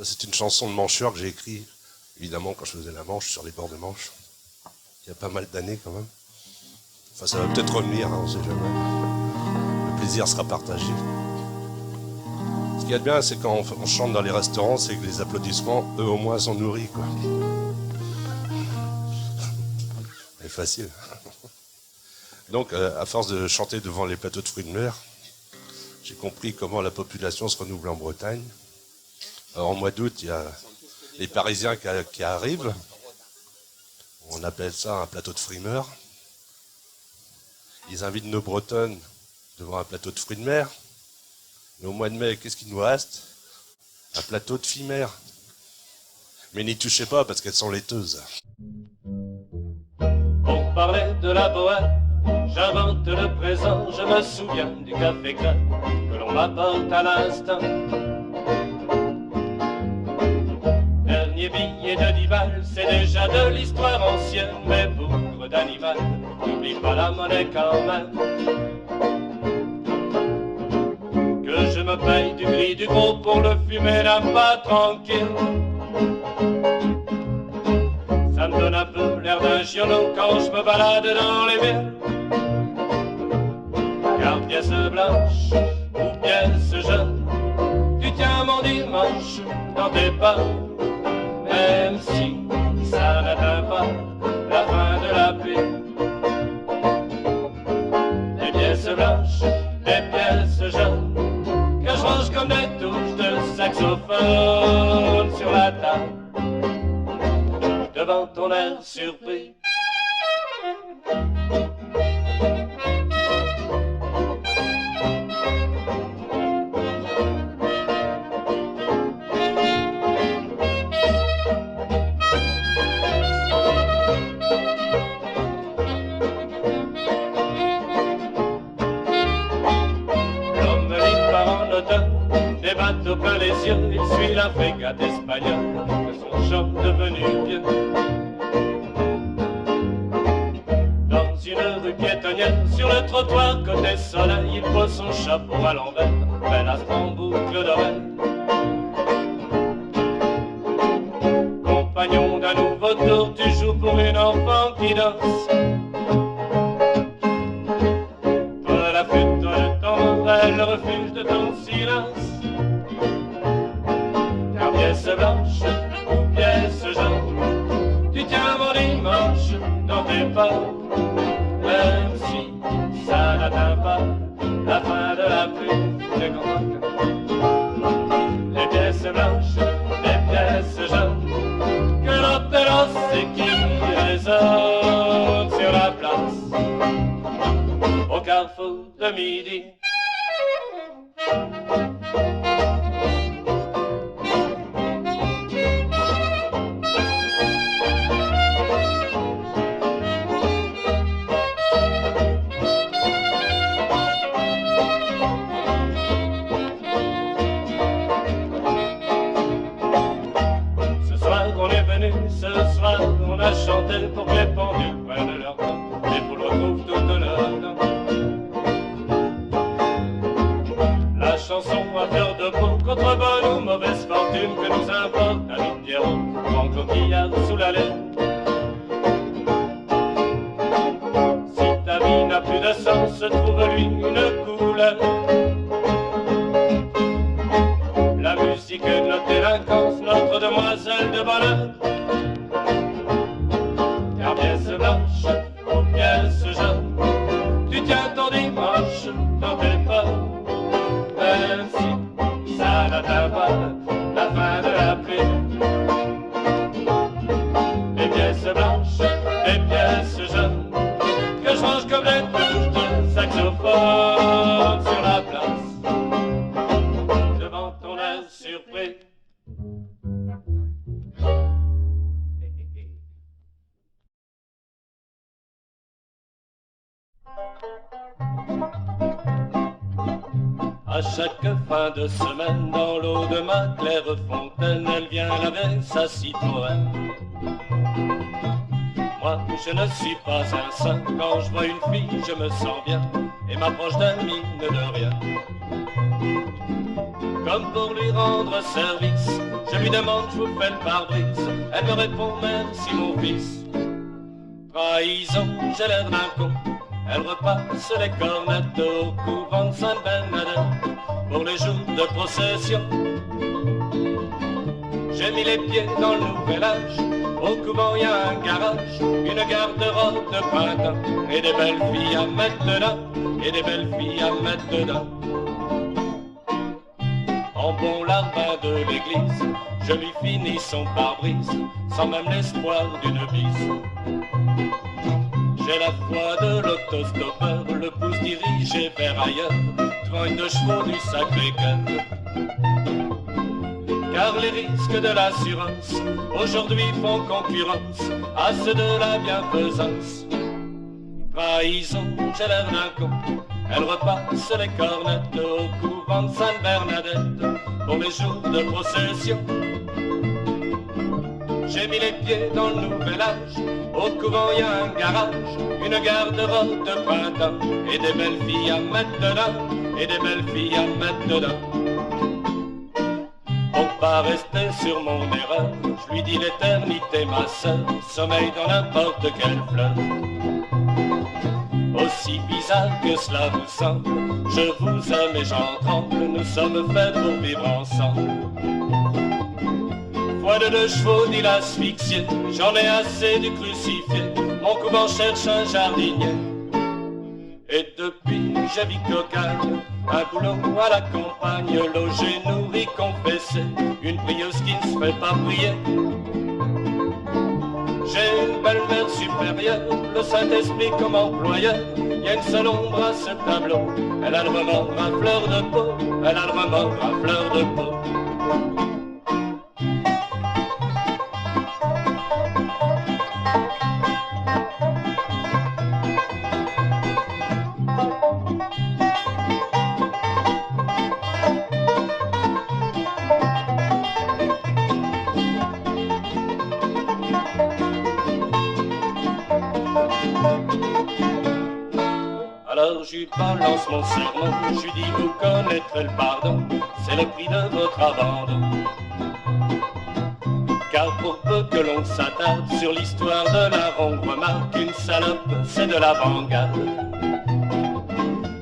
Ça, c'est une chanson de Mancheur que j'ai écrite, évidemment, quand je faisais la Manche, sur les bords de Manche. Il y a pas mal d'années, quand même. Enfin, ça va peut-être revenir, hein, on sait jamais. Le plaisir sera partagé. Ce qu'il y a de bien, c'est quand on chante dans les restaurants, c'est que les applaudissements, eux, au moins, sont nourris, quoi. C'est facile. Donc, à force de chanter devant les plateaux de fruits de mer, j'ai compris comment la population se renouvelle en Bretagne. Alors, en mois d'août, il y a les Parisiens qui arrivent. On appelle ça un plateau de frimeurs. Ils invitent nos Bretonnes devant un plateau de fruits de mer. Mais au mois de mai, qu'est-ce qu'il nous reste? Un plateau de filles-mères. Mais n'y touchez pas parce qu'elles sont laiteuses. On parlait de la bohème, j'invente le présent, je me souviens du café club que l'on m'apporte à l'instant. Dernier billet de 10 balles, c'est déjà de l'histoire ancienne, mais bougre d'animal, n'oublie pas la monnaie quand même. Que je me paye du gris du gros pour le fumer là pas tranquille. Ça me donne un peu l'air d'un giono quand je me balade dans les villes. Car pièce blanche ou pièce jaune, tu tiens mon dimanche dans tes pas. Même si ça n'atteint pas la fin de la pluie. Les pièces blanches, les pièces jaunes, que je range comme des touches de saxophone sur la table. Devant ton air surpris. L'homme libre part en automne, des bateaux plein les yeux, il suit la frégate espagnole de son chum devenu vieux. Dans une rue piétonnière, sur le trottoir côté soleil, il pose son chapeau à l'envers, bel astre en boucle d'oreille. Compagnon d'un nouveau tour, tu joues pour une enfant qui danse. Toi la flûte, toi le tambour, le refuge de ton silence. Car pièce blanche ou pièce jaune, tu tiens mon dimanche dans tes pas. Même si ça n'atteint pas la fin de la pluie. Les pièces blanches, les pièces jaunes, que l'opéra c'est qui résonne sur la place au carrefour de midi. Ce soir, on a chanté pour que les pendules prennent leur temps et pour le retrouve toute leur dent. La chanson à fleur de peau, contre bonne ou mauvaise fortune, que nous importe à nous Pierrot, en coquillard sous la laine. Si ta vie n'a plus de sens, trouve-lui une couleur. La musique est notre délinquance, notre demoiselle de bonheur. Car pièce blanche ou pièce jaune, tu tiens ton dimanche dans tes pas. Même si ça n'atteint pas la fin de la pluie. Les pièces blanches, les pièces jaunes, que je range comme les touches de saxophone sur la place. Devant ton air surpris. À chaque fin de semaine, dans l'eau de ma claire fontaine, elle vient laver sa Citroën. Moi, je ne suis pas un saint, quand je vois une fille, je me sens bien, et m'approche d'un mine de rien. Comme pour lui rendre service, je lui demande, je vous fais le pare-brise. Elle me répond, merci mon fils. Trahison, j'ai l'air d'un con. Elle repasse les cornettes au couvent de Sainte-Bernadette pour les jours de procession. J'ai mis les pieds dans le nouvel âge. Au couvent y a un garage, une garde-robe de printemps et des belles filles à mettre dedans, et des belles filles à mettre dedans. En bon larbin de l'église, je lui finis son pare-brise, sans même l'espoir d'une bise. J'ai la foi de l'autostoppeur, le pouce dirigé vers ailleurs, devant une de chevaux du Sacré-Cœur. Car les risques de l'assurance aujourd'hui font concurrence à ceux de la bienfaisance. Trahison, j'ai l'air d'un con. Elle repasse les cornettes au couvent de Sainte-Bernadette pour les jours de procession. J'ai mis les pieds dans le nouvel âge. Au couvent y a un garage, une garde-robe de printemps et des belles filles à mettre dedans, et des belles filles à mettre dedans. Pour pas rester sur mon erreur, je lui dis l'éternité ma sœur, sommeille dans n'importe quelle fleur. Aussi bizarre que cela vous semble, je vous aime et j'en tremble, nous sommes faits pour vivre ensemble. Foi de 2 chevaux, dit l'asphyxié, j'en ai assez du crucifié, mon couvent cherche un jardinier. Et depuis j'ai vie cocagne, un boulot à la campagne, logé, nourri, confessé, une prieuse qui ne se fait pas prier. J'ai une belle mère supérieure, le Saint-Esprit comme employeur, y a une seule ombre à ce tableau, elle a le remords à fleur de peau, elle a le remords à fleur de peau. Alors je lui balance mon sermon, je lui dis vous connaîtrez le pardon, c'est le prix de votre abandon. Car pour peu que l'on s'attarde sur l'histoire de la ronde, remarque une salope, c'est de l'avant-garde.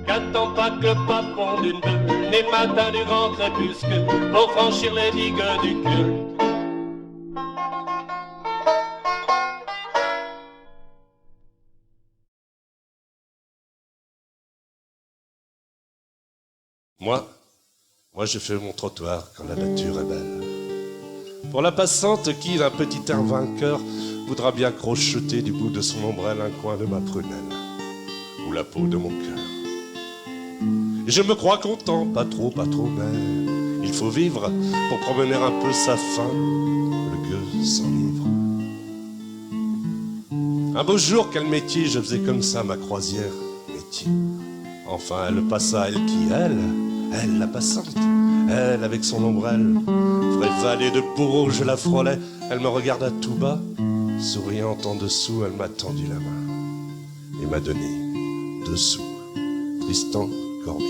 Qu'attend pas que le pape ponde une bulle, ni le matin du grand crépuscule, pour franchir les digues du culte. Moi je fais mon trottoir quand la nature est belle. Pour la passante qui, d'un petit air vainqueur, voudra bien crocheter du bout de son ombrelle un coin de ma prunelle, ou la peau de mon cœur. Et je me crois content, pas trop, mais il faut vivre pour promener un peu sa faim, le gueux s'enivre. Un beau jour, quel métier, je faisais comme ça ma croisière, métier. Enfin, elle passa, elle qui, elle la passante, elle avec son ombrelle, vraie vallée de bourreau, je la frôlais, elle me regarda tout bas, souriante en dessous, elle m'a tendu la main et m'a donné 2 sous. Tristan Corbière.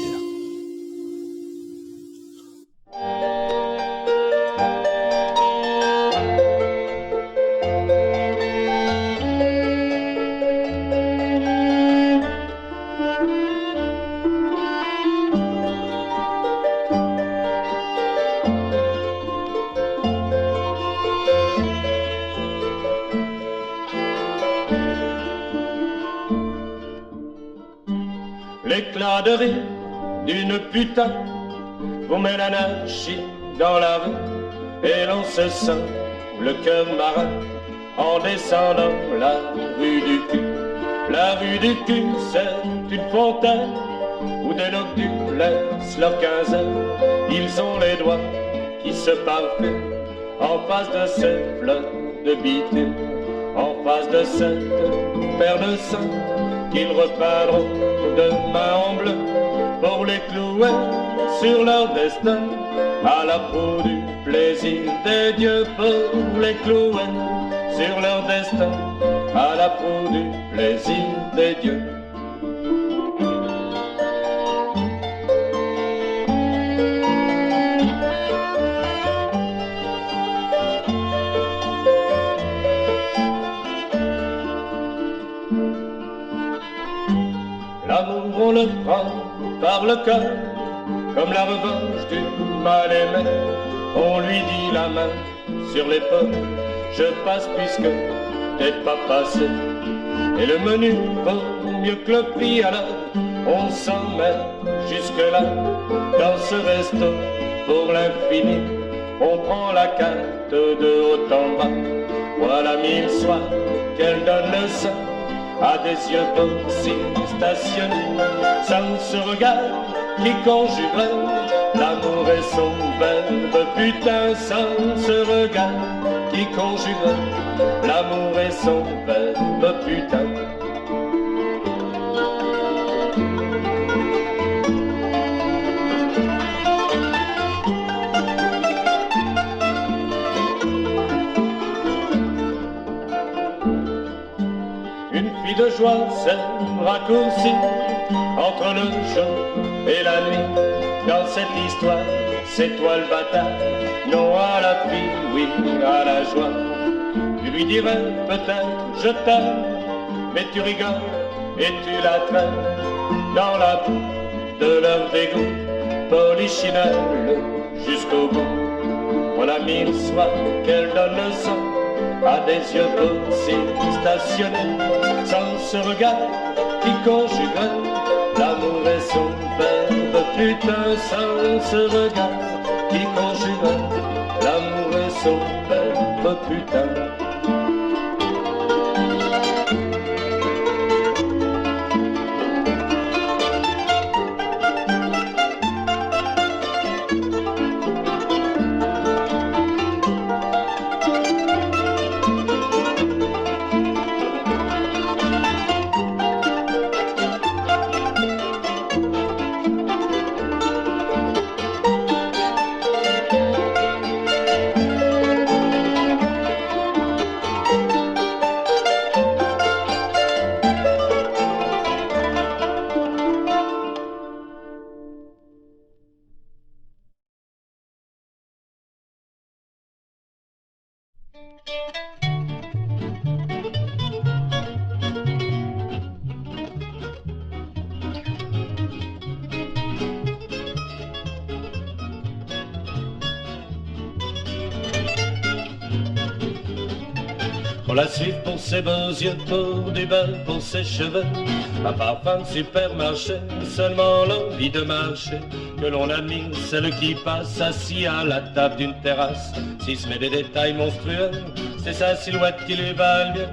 L'éclat de rire d'une putain vous met l'anarchie dans la rue et l'on se sent le cœur marin en descendant la rue du cul. La rue du cul, c'est une fontaine où des nocturnes laissent leur quinzaine. Ils ont les doigts qui se parfument en face de cette fleur de bitume, en face de cette paire de seins qu'ils repeindront demain en bleu pour les clouer sur leur destin à la peau du plaisir des dieux, pour les clouer sur leur destin à la peau du plaisir des dieux. le prend par le cœur, comme la revanche du mal aimé. On lui dit la main sur l'épaule, je passe puisque t'es pas passé. Et le menu vaut mieux que le prix, alors on s'en met jusque-là. Dans ce resto pour l'infini, on prend la carte de haut en bas. Voilà 1000 soirs qu'elle donne le sein à des yeux aussi stationnés, sans ce regard qui conjuguerait l'amour et son verbe. Putain, sans ce regard qui conjuguerait l'amour et son verbe. Putain. De joie s'est raccourci entre le jour et la nuit. Dans cette histoire, c'est toi le bâtard. Non à la vie, oui à la joie. Tu lui dirais peut-être je t'aime, mais tu rigoles et tu la traînes dans la boue de leur dégoût, polichinelle jusqu'au bout. Voilà 1000 soirs qu'elle donne le sang à des yeux aussi stationnés, sans ce regard qui conjuguerait l'amour et son verbe. Putain, sans ce regard qui conjuguerait l'amour et son verbe. Putain. On la suit pour ses beaux yeux, pour du beurre, pour ses cheveux. Un parfum de supermarché, seulement l'envie de marcher. Que l'on admire celle qui passe assis à la table d'une terrasse. Si ce n'est des détails monstrueux, c'est sa silhouette qui lui va le mieux.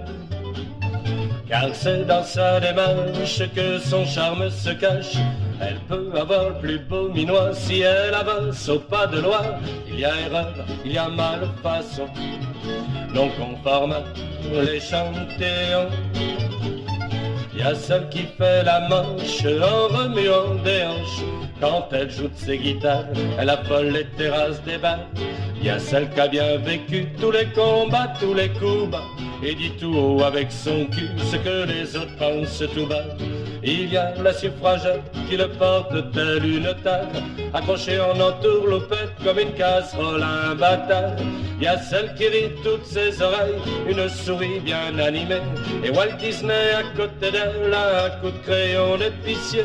Car c'est dans sa démarche que son charme se cache. Elle peut avoir le plus beau minois si elle avance au pas de loi. Il y a erreur, il y a malfaçon, non conforme à les chantéons. Il y a celle qui fait la manche en remuant des hanches. Quand elle joue de ses guitares, elle affole les terrasses des bars. Il y a celle qui a bien vécu tous les combats, tous les coups bas, et dit tout haut avec son cul ce que les autres pensent tout bas. Il y a la suffragette qui le porte telle une tare, accrochée en entourloupette comme une casserole à un bâtard. Il y a celle qui rit toutes ses oreilles, une souris bien animée, et Walt Disney à côté d'elle a un coup de crayon d'épicier.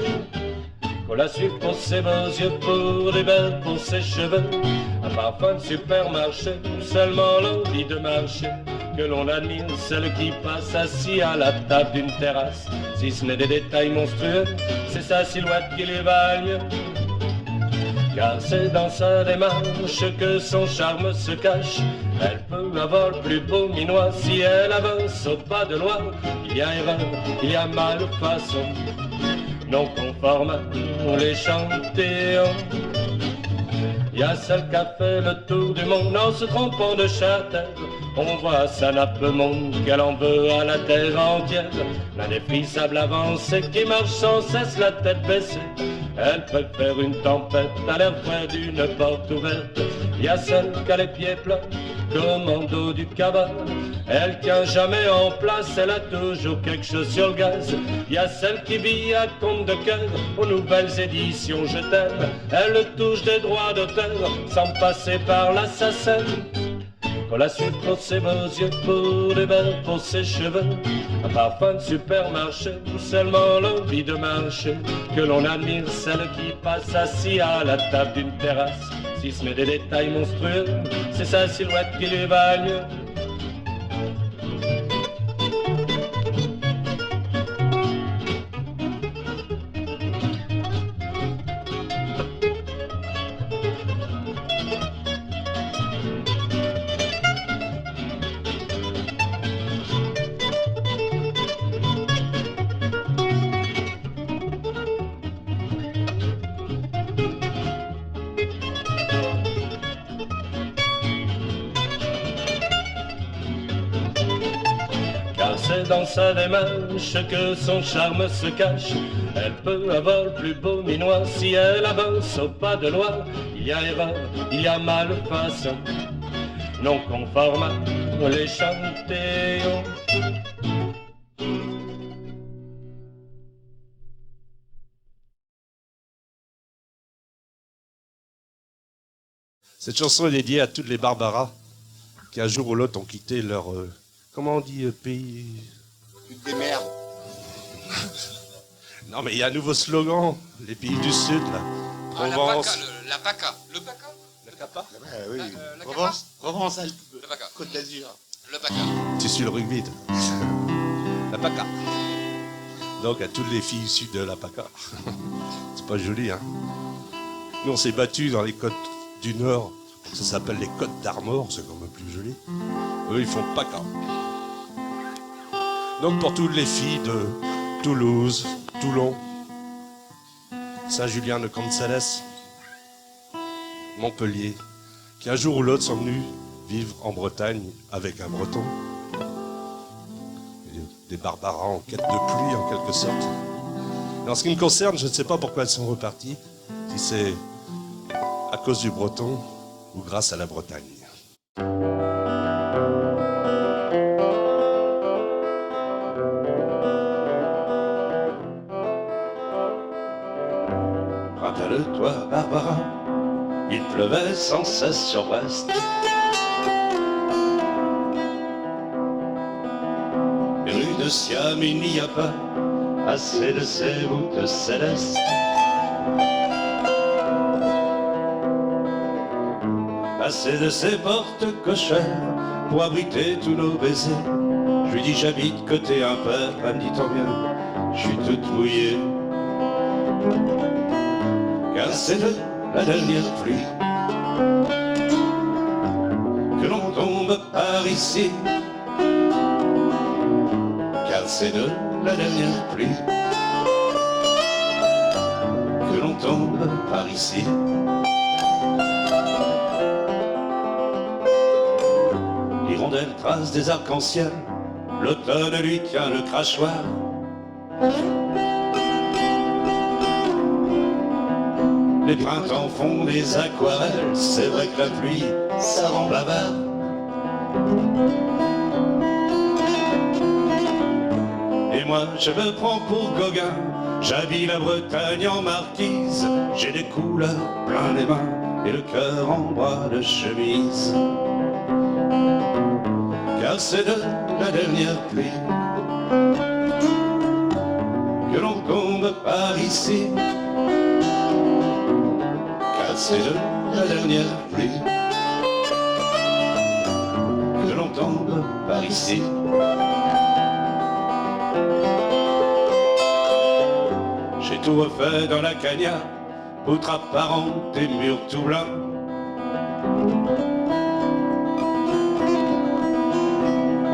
Qu'on la suive pour ses beaux yeux, pour des belles, pour ses cheveux. Un parfum de supermarché, seulement l'envie de marcher. Que l'on admire celle qui passe assis à la table d'une terrasse. Si ce n'est des détails monstrueux, c'est sa silhouette qui lui va le mieux. Car c'est dans sa démarche que son charme se cache. Elle peut avoir le plus beau minois si elle avance au pas de loi. Il y a erreur, il y a malfaçon, non conforme à les chantéons. Il y a celle qui a fait le tour du monde en se trompant de châtel. On voit sa nappe monde qu'elle en veut à la terre entière. L'indéfrisable avancée qui marche sans cesse la tête baissée. Elle préfère une tempête à l'air frais d'une porte ouverte. Il y a celle qui a les pieds plats, commando du cabal. Elle tient jamais en place, elle a toujours quelque chose sur le gaz. Il y a celle qui vit à compte de cœur aux nouvelles éditions Je t'aime. Elle touche des droits d'auteur sans passer par l'assassin. Faut la suivre pour ses beaux yeux, pour des belles, pour ses cheveux. Un parfum de supermarché, seulement l'envie de marcher. Que l'on admire celle qui passe assis à la table d'une terrasse. Si ce n'est des détails monstrueux, c'est sa silhouette qui lui va mieux. C'est dans sa démarche que son charme se cache. Elle peut avoir le plus beau minois si elle avance au pas de loi. Il y a erreur, il y a malfaçon, non conforme à l'échantillon. Cette chanson est dédiée à toutes les Barbaras qui un jour ou l'autre ont quitté leur... comment on dit pays? Toutes des merdes. Non mais il y a un nouveau slogan, les pays du Sud là. Ah, Provence. la PACA. Le PACA. Le Capa. Oui. La Provence, Provence-Alpes, Le PACA. Côte d'Azur. Le PACA. Tu suis le rugby. toi. La PACA. Donc à toutes les filles issues de la PACA. C'est pas joli, hein. Nous on s'est battus dans les côtes du Nord. Ça s'appelle les Côtes d'Armor, c'est quand même plus joli. Eux ils font PACA. Donc pour toutes les filles de Toulouse, Toulon, Saint-Julien de Cancelles, Montpellier, qui un jour ou l'autre sont venus vivre en Bretagne avec un breton. Des Barbaras en quête de pluie en quelque sorte. Et en ce qui me concerne, je ne sais pas pourquoi elles sont reparties, si c'est à cause du breton ou grâce à la Bretagne. Rappelle-toi, Barbara, il pleuvait sans cesse sur Brest. Et rue de Siam, il n'y a pas assez de ces voûtes célestes. Assez de ces portes cochères pour abriter tous nos baisers. Je lui dis j'habite côté impair, elle me dit tant bien, je suis toute mouillée. Car c'est de la dernière pluie que l'on tombe par ici. Car c'est de la dernière pluie que l'on tombe par ici. L'hirondelle trace des arcs-en-ciel, l'automne lui tient le crachoir. Les printemps font des aquarelles, c'est vrai que la pluie, ça rend bavard. Et moi, je me prends pour Gauguin, j'habille la Bretagne en marquise. J'ai des couleurs plein les mains et le cœur en bras de chemise. Car c'est de la dernière pluie que l'on tombe par ici. C'est de la dernière pluie que l'on tombe par ici. J'ai tout refait dans la cagnard, poutres apparentes et murs tout blancs.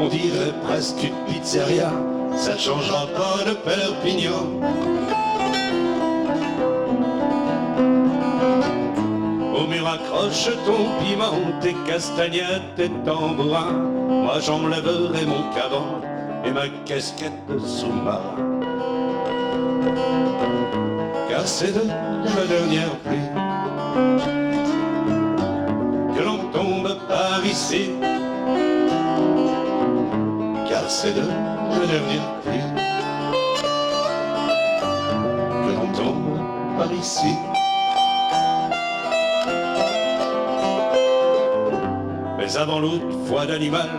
On dirait presque une pizzeria, ça ne changera pas de Perpignan. Au mur accroche ton piment, tes castagnettes, tes tambourins. Moi j'enlèverai mon caban et ma casquette de sous-marin. Car c'est de la dernière pluie que l'on tombe par ici. Car c'est de la dernière pluie que l'on tombe par ici. Mais avant l'autre foi d'animal,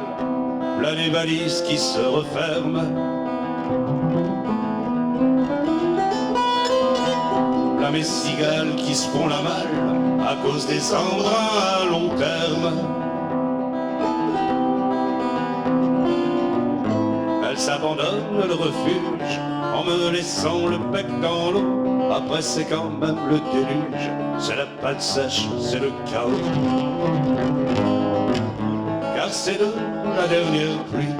là les valises qui se referment. Là mes cigales qui se font la malle à cause des embruns à long terme. Elles s'abandonnent le refuge en me laissant le bec dans l'eau. Après c'est quand même le déluge, c'est la patte sèche, c'est le chaos. Car c'est de la dernière pluie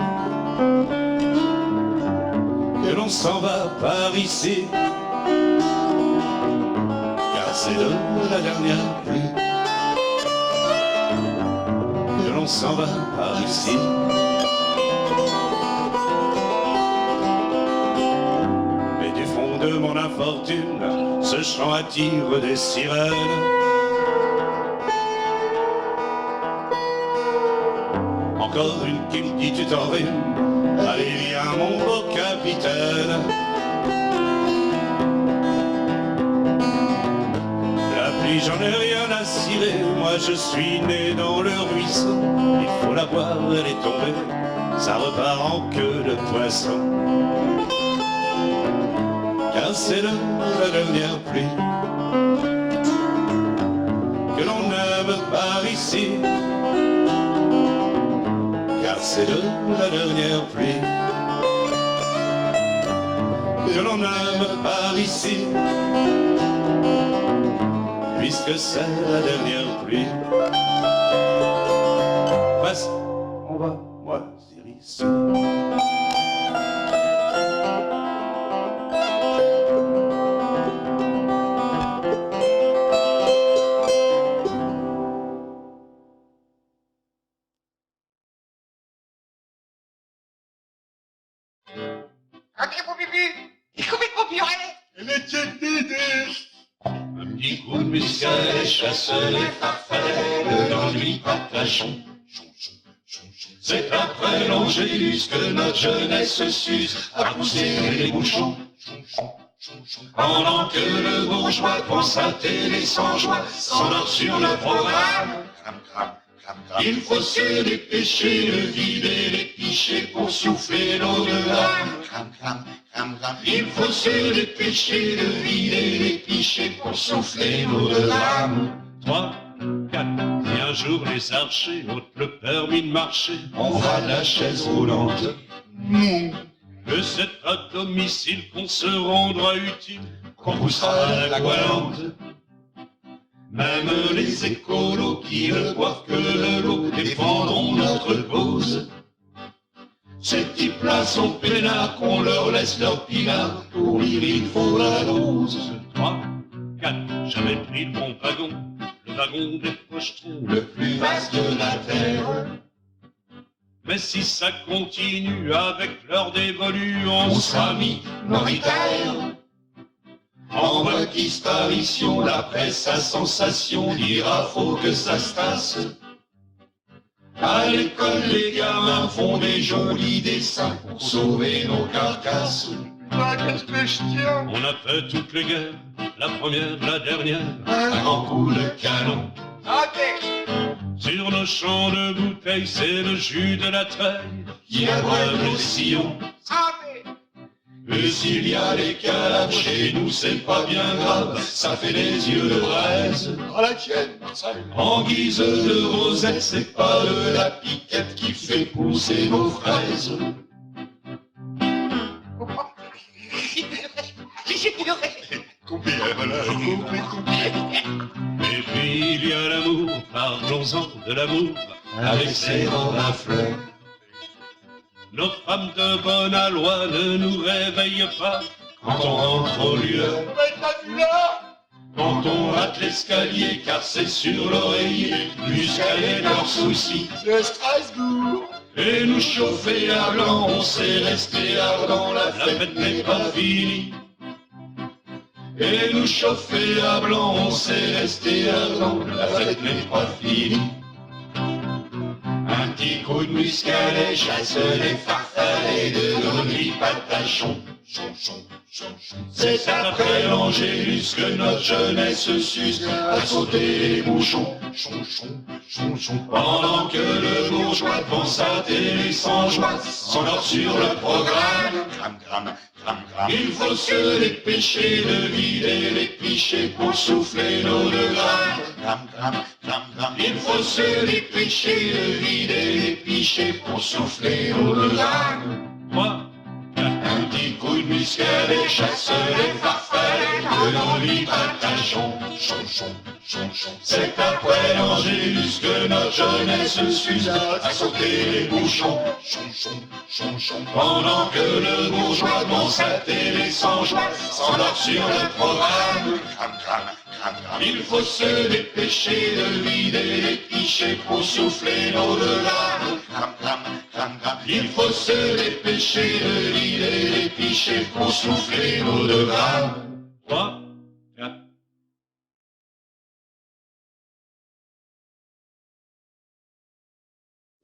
que l'on s'en va par ici. Car c'est de la dernière pluie que l'on s'en va par ici. Mais du fond de mon infortune, ce chant attire des sirènes. Encore une qui me dit tu t'en rhumes, allez viens mon beau capitaine. La pluie j'en ai rien à cirer, moi je suis né dans le ruisseau. Il faut la voir, elle est tombée, ça repart en queue de poisson. Car c'est de la dernière pluie que l'on n'aime par ici. Car c'est de la dernière pluie que l'on n'aime par ici. Puisque c'est la dernière pluie, reste, on va moisir ici. Rentrez pour pipi. Il est complètement puré. Elle est tiède. Un petit coup de muscat chasse les farfadets dans le lit patachon. C'est après l'Angélus que notre jeunesse s'use à pousser les bouchons. Pendant que le bourgeois prend sa télé sans joie, s'endort sur le programme. Il faut se dépêcher de vider les pichets pour souffler l'au-delà. Il faut se dépêcher de vider les pichets pour souffler l'au-delà. 3, 4, et un jour les archers ôtent le permis de marcher. On va la chaise roulante. Que c'est à domicile qu'on se rendra utile, qu'on poussera la gualante. Même les écolos qui ne boivent que de l'eau défendront notre cause. Ces types-là sont peinards, qu'on leur laisse leur pinard. Pour lire, il faut la dose. 3, 4, j'avais pris le bon wagon, le wagon des pochetrons, le plus vaste de la terre. Mais si ça continue avec l'heure dévolue, on sera minoritaire. En voie de disparition, d'après sa sensation, dira faut que ça se tasse. À l'école, les gamins font des jolis dessins pour sauver nos carcasses. Qu'est-ce que je tiens? On a fait toutes les guerres, la première, la dernière, un grand coup de canon. Sur nos champs de bouteilles, c'est le jus de la treille qui abreuve nos sillons. Mais s'il y a des cadavres chez nous, c'est pas bien grave, ça fait des yeux de braise. À la tienne, En guise de rosette, c'est pas de la piquette qui fait pousser nos fraises. J'ai pleuré. coupé, voilà, coupé. Et puis il y a l'amour, parlons-en de l'amour, avec ses rangs à fleurs. Nos femmes de bonne aloi ne nous réveillent pas quand on rentre au lieu. Quand on rate l'escalier, car c'est sur l'oreiller, jusqu'à leurs soucis. De Strasbourg. Et nous chauffer à blanc, on s'est resté ardent, la fête n'est pas finie. Et nous chauffer à blanc, on s'est resté ardent, la fête n'est pas finie. Un petit coup de muscadet chasse les farfadets de nos lits patachons. C'est après l'Angélus que notre jeunesse s'use à sauter les bouchons. Pendant que le bourgeois devant sa télé sans joie s'endort sur le programme. Il faut se dépêcher de vider les pichets pour souffler nos deux grammes. Il faut se dépêcher de vider les pichets pour souffler nos deux grammes. Moi, Un petit coup de muscadet chasse les farfalets de nos lits patachons. C'est après l'Angélus que notre jeunesse s'use à sauter les bouchons. Pendant que le bourgeois devant sa télé sans joie s'endort sur le programme. Il faut se dépêcher de vider les pichets pour souffler nos deux larmes. Il faut se dépêcher de vider les pichets pour souffler nos deux larmes. 3, 4.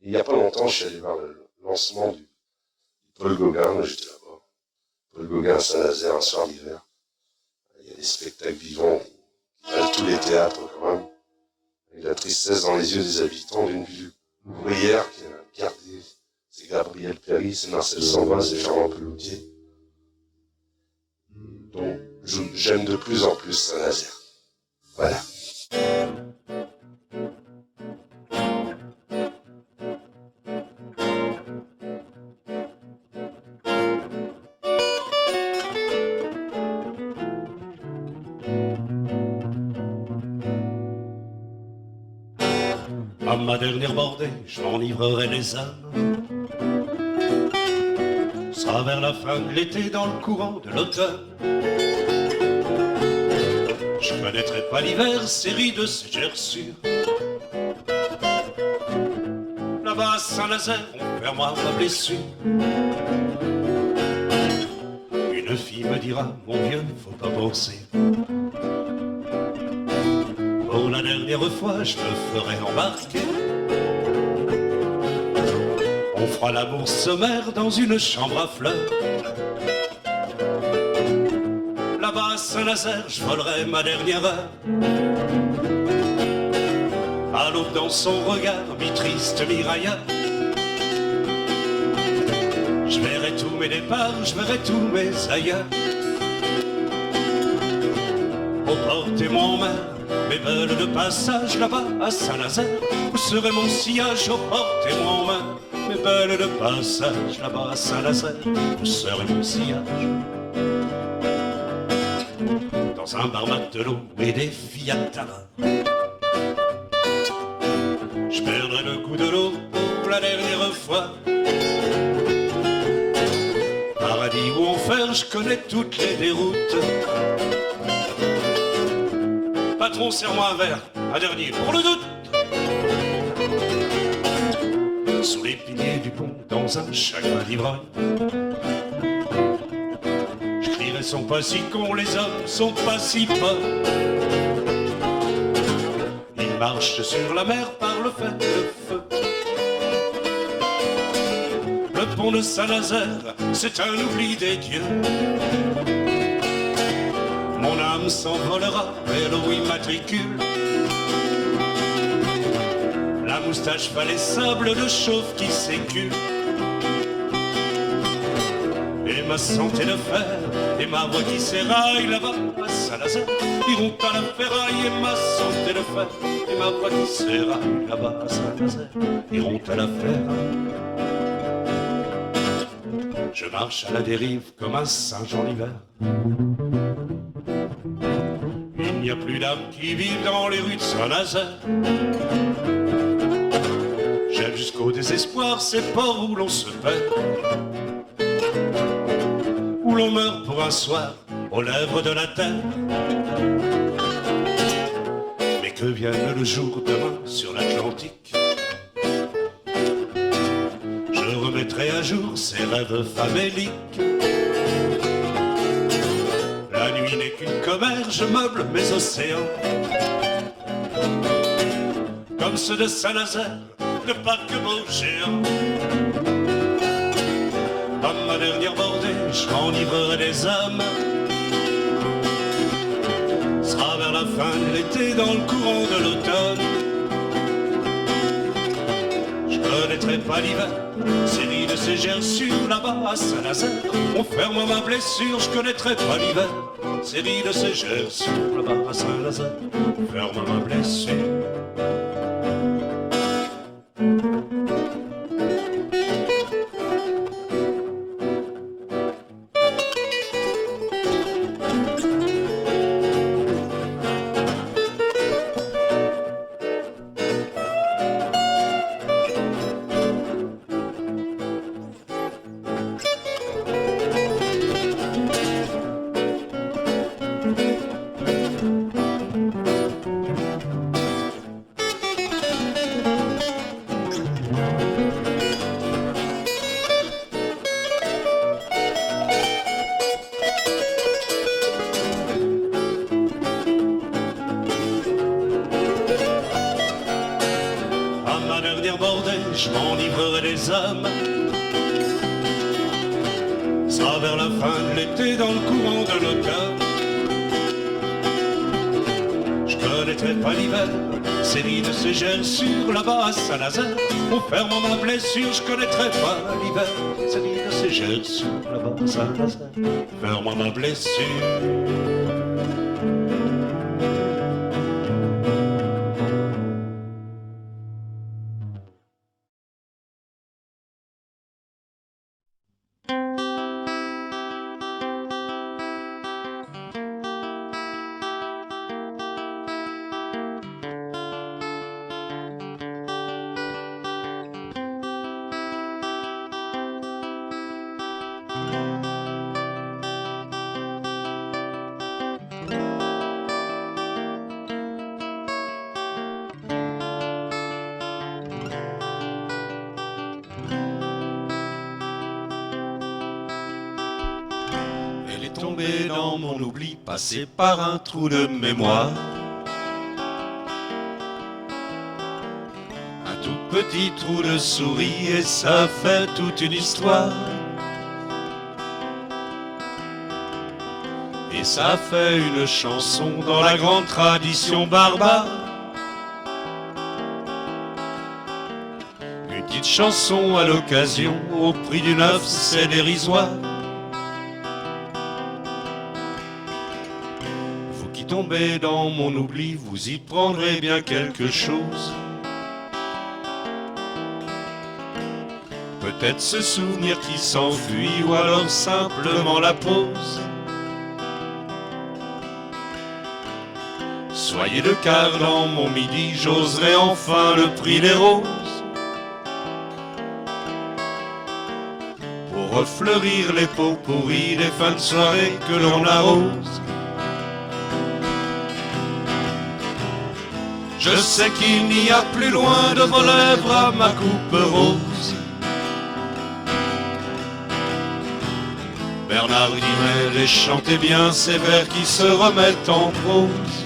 Il n'y a pas longtemps, je suis allé voir le lancement du Paul Gauguin, j'étais là-bas. Paul Gauguin à Saint-Nazaire, un soir d'hiver. Il y a des spectacles vivants, à tous les théâtres quand même. Et la tristesse dans les yeux des habitants d'une ville ouvrière qui a gardé, c'est Gabriel Péry, c'est Marcel Samba, c'est Jean Peloutier. Donc, j'aime de plus en plus Saint-Nazaire. Voilà. À ma dernière bordée, je m'enivrerai les âmes. Sera vers la fin de l'été, dans le courant de l'automne. Je connaîtrai pas l'hiver, série de ces gerçures. Là-bas à Saint-Nazaire, on fermera ma blessure. Une fille me dira, mon vieux, faut pas penser. Pour la dernière fois, je me ferai embarquer. On fera l'amour sommaire dans une chambre à fleurs. Là-bas à Saint-Nazaire, je volerai ma dernière heure. À l'aube dans son regard, mi-triste, mi-railleur. Je verrai tous mes départs, je verrai tous mes ailleurs. Oh, portez-moi en main mes belles de passage là-bas à Saint-Nazaire. Où serait mon sillage? Oh, portez-moi en main mes belles de passage là-bas à Saint-Nazaire. Où serait mon sillage? Dans un bar matelot et des filles à tabac. Je perdrai le goût de l'eau pour la dernière fois. Paradis ou enfer, je connais toutes les déroutes. Patron, serre-moi un verre, un dernier pour le doute. Sous les piliers du pont, dans un chagrin d'ivrogne, je crierai, sont pas si cons, les hommes sont pas si pas. Ils marchent sur la mer par le fer de feu. Le pont de Saint-Nazaire, c'est un oubli des dieux. Mon âme s'envolera vers l'eau immatricule. La moustache va les sables de chauve qui s'écule. Et ma santé de fer et ma voix qui s'éraille là-bas à Saint-Nazaire iront à la ferraille. Et ma santé de fer et ma voix qui s'éraille là-bas à Saint-Nazaire iront à la ferraille. Je marche à la dérive comme un singe en hiver. Il n'y a plus d'âmes qui vivent dans les rues de Saint-Nazaire. J'aime jusqu'au désespoir ces ports où l'on se perd, où l'on meurt pour un soir aux lèvres de la terre. Mais que vienne le jour demain sur l'Atlantique, je remettrai à jour ces rêves faméliques. La nuit n'est qu'une commère, je meuble mes océans comme ceux de Saint-Nazaire, le paquebot géant. À ma dernière bordée, je m'enivrerai des âmes. Sera vers la fin de l'été, dans le courant de l'automne. connaîtrais pas l'hiver. Série de Ségère sur là-bas à Saint-Nazaire. On ferme ma blessure, je connaîtrais pas l'hiver. Série de Ségère sur là-bas à Saint-Nazaire. On ferme ma blessure. Je m'enivrerai des âmes. Ça vers la fin de l'été dans le courant de l'automne. Je connaîtrais pas l'hiver. Série de Ségère sur là-bas à Saint-Nazaire. On ferme ma blessure, je connaîtrais pas l'hiver. Série de Ségère sur là-bas à Saint-Nazaire. Ferme ma blessure. Tombé dans mon oubli, passé par un trou de mémoire. Un tout petit trou de souris et ça fait toute une histoire. Et ça fait une chanson dans la grande tradition barbare. Une petite chanson à l'occasion, au prix du neuf, c'est dérisoire. Tombé dans mon oubli, vous y prendrez bien quelque chose. Peut-être ce souvenir qui s'enfuit ou alors simplement la pause. Soyez le quart dans mon midi, j'oserai enfin le prix des roses. Pour refleurir les peaux pourries des fins de soirée que l'on arrose. Je sais qu'il n'y a plus loin de vos lèvres à ma coupe rose. Bernard Dimet les chantait bien, ces vers qui se remettent en prose.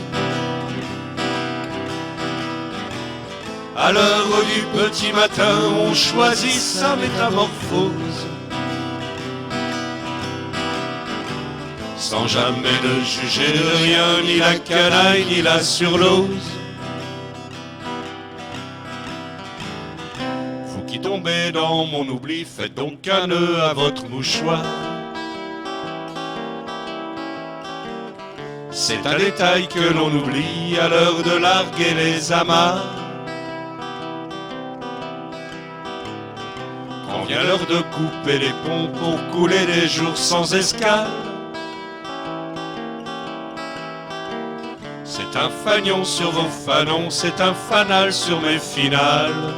À l'heure du petit matin, on choisit sa métamorphose. Sans jamais ne juger de rien, ni la canaille, ni la surlose. Tombé dans mon oubli, faites donc un nœud à votre mouchoir. C'est un détail que l'on oublie à l'heure de larguer les amarres. Quand vient l'heure de couper les ponts pour couler des jours sans escale. C'est un fanion sur vos fanons, c'est un fanal sur mes finales.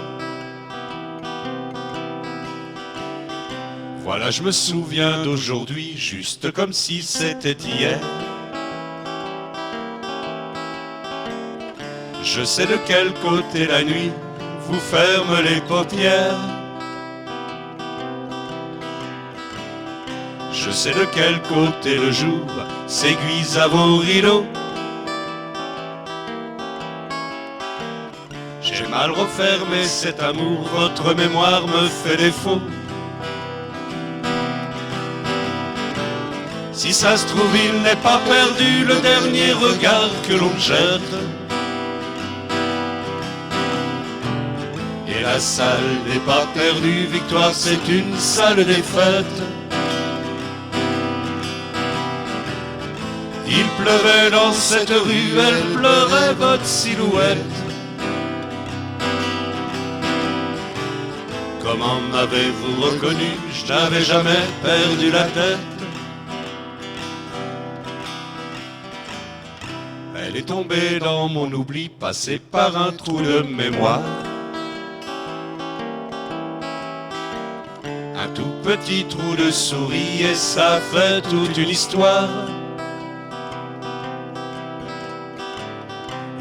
Voilà, je me souviens d'aujourd'hui, juste comme si c'était hier. Je sais de quel côté la nuit vous ferme les paupières. Je sais de quel côté le jour s'aiguise à vos rideaux. J'ai mal refermé cet amour, votre mémoire me fait défaut. Si ça se trouve, il n'est pas perdu le dernier regard que l'on jette. Et Et la salle n'est pas perdue, victoire c'est une sale défaite. Il pleuvait dans cette rue, elle pleurait votre silhouette. Comment m'avez-vous reconnu? Je n'avais jamais perdu la tête. Elle est tombée dans mon oubli, passée par un trou de mémoire. Un tout petit trou de souris et ça fait toute une histoire.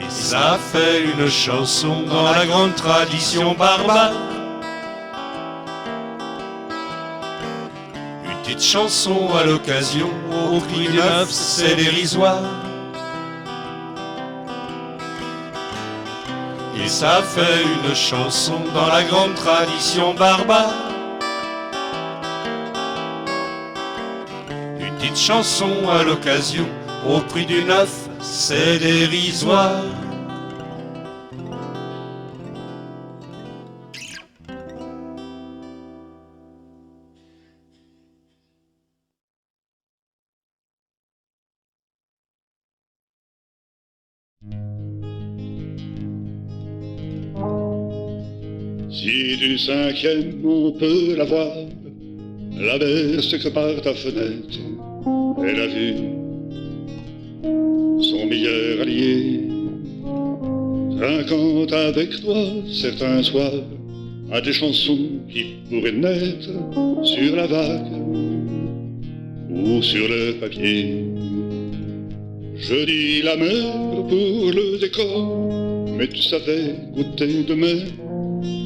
Et ça fait une chanson dans la grande tradition barbare. Une petite chanson à l'occasion, au prix du neuf, c'est dérisoire. Et ça fait une chanson dans la grande tradition barbare. Une petite chanson à l'occasion, au prix du neuf, c'est dérisoire. Si du cinquième on peut la voir, la berce que par ta fenêtre, elle a vu son meilleur allié. Trinquant avec toi certains soirs à des chansons qui pourraient naître sur la vague ou sur le papier. Je dis la mer pour le décor, mais tu savais goûter de mer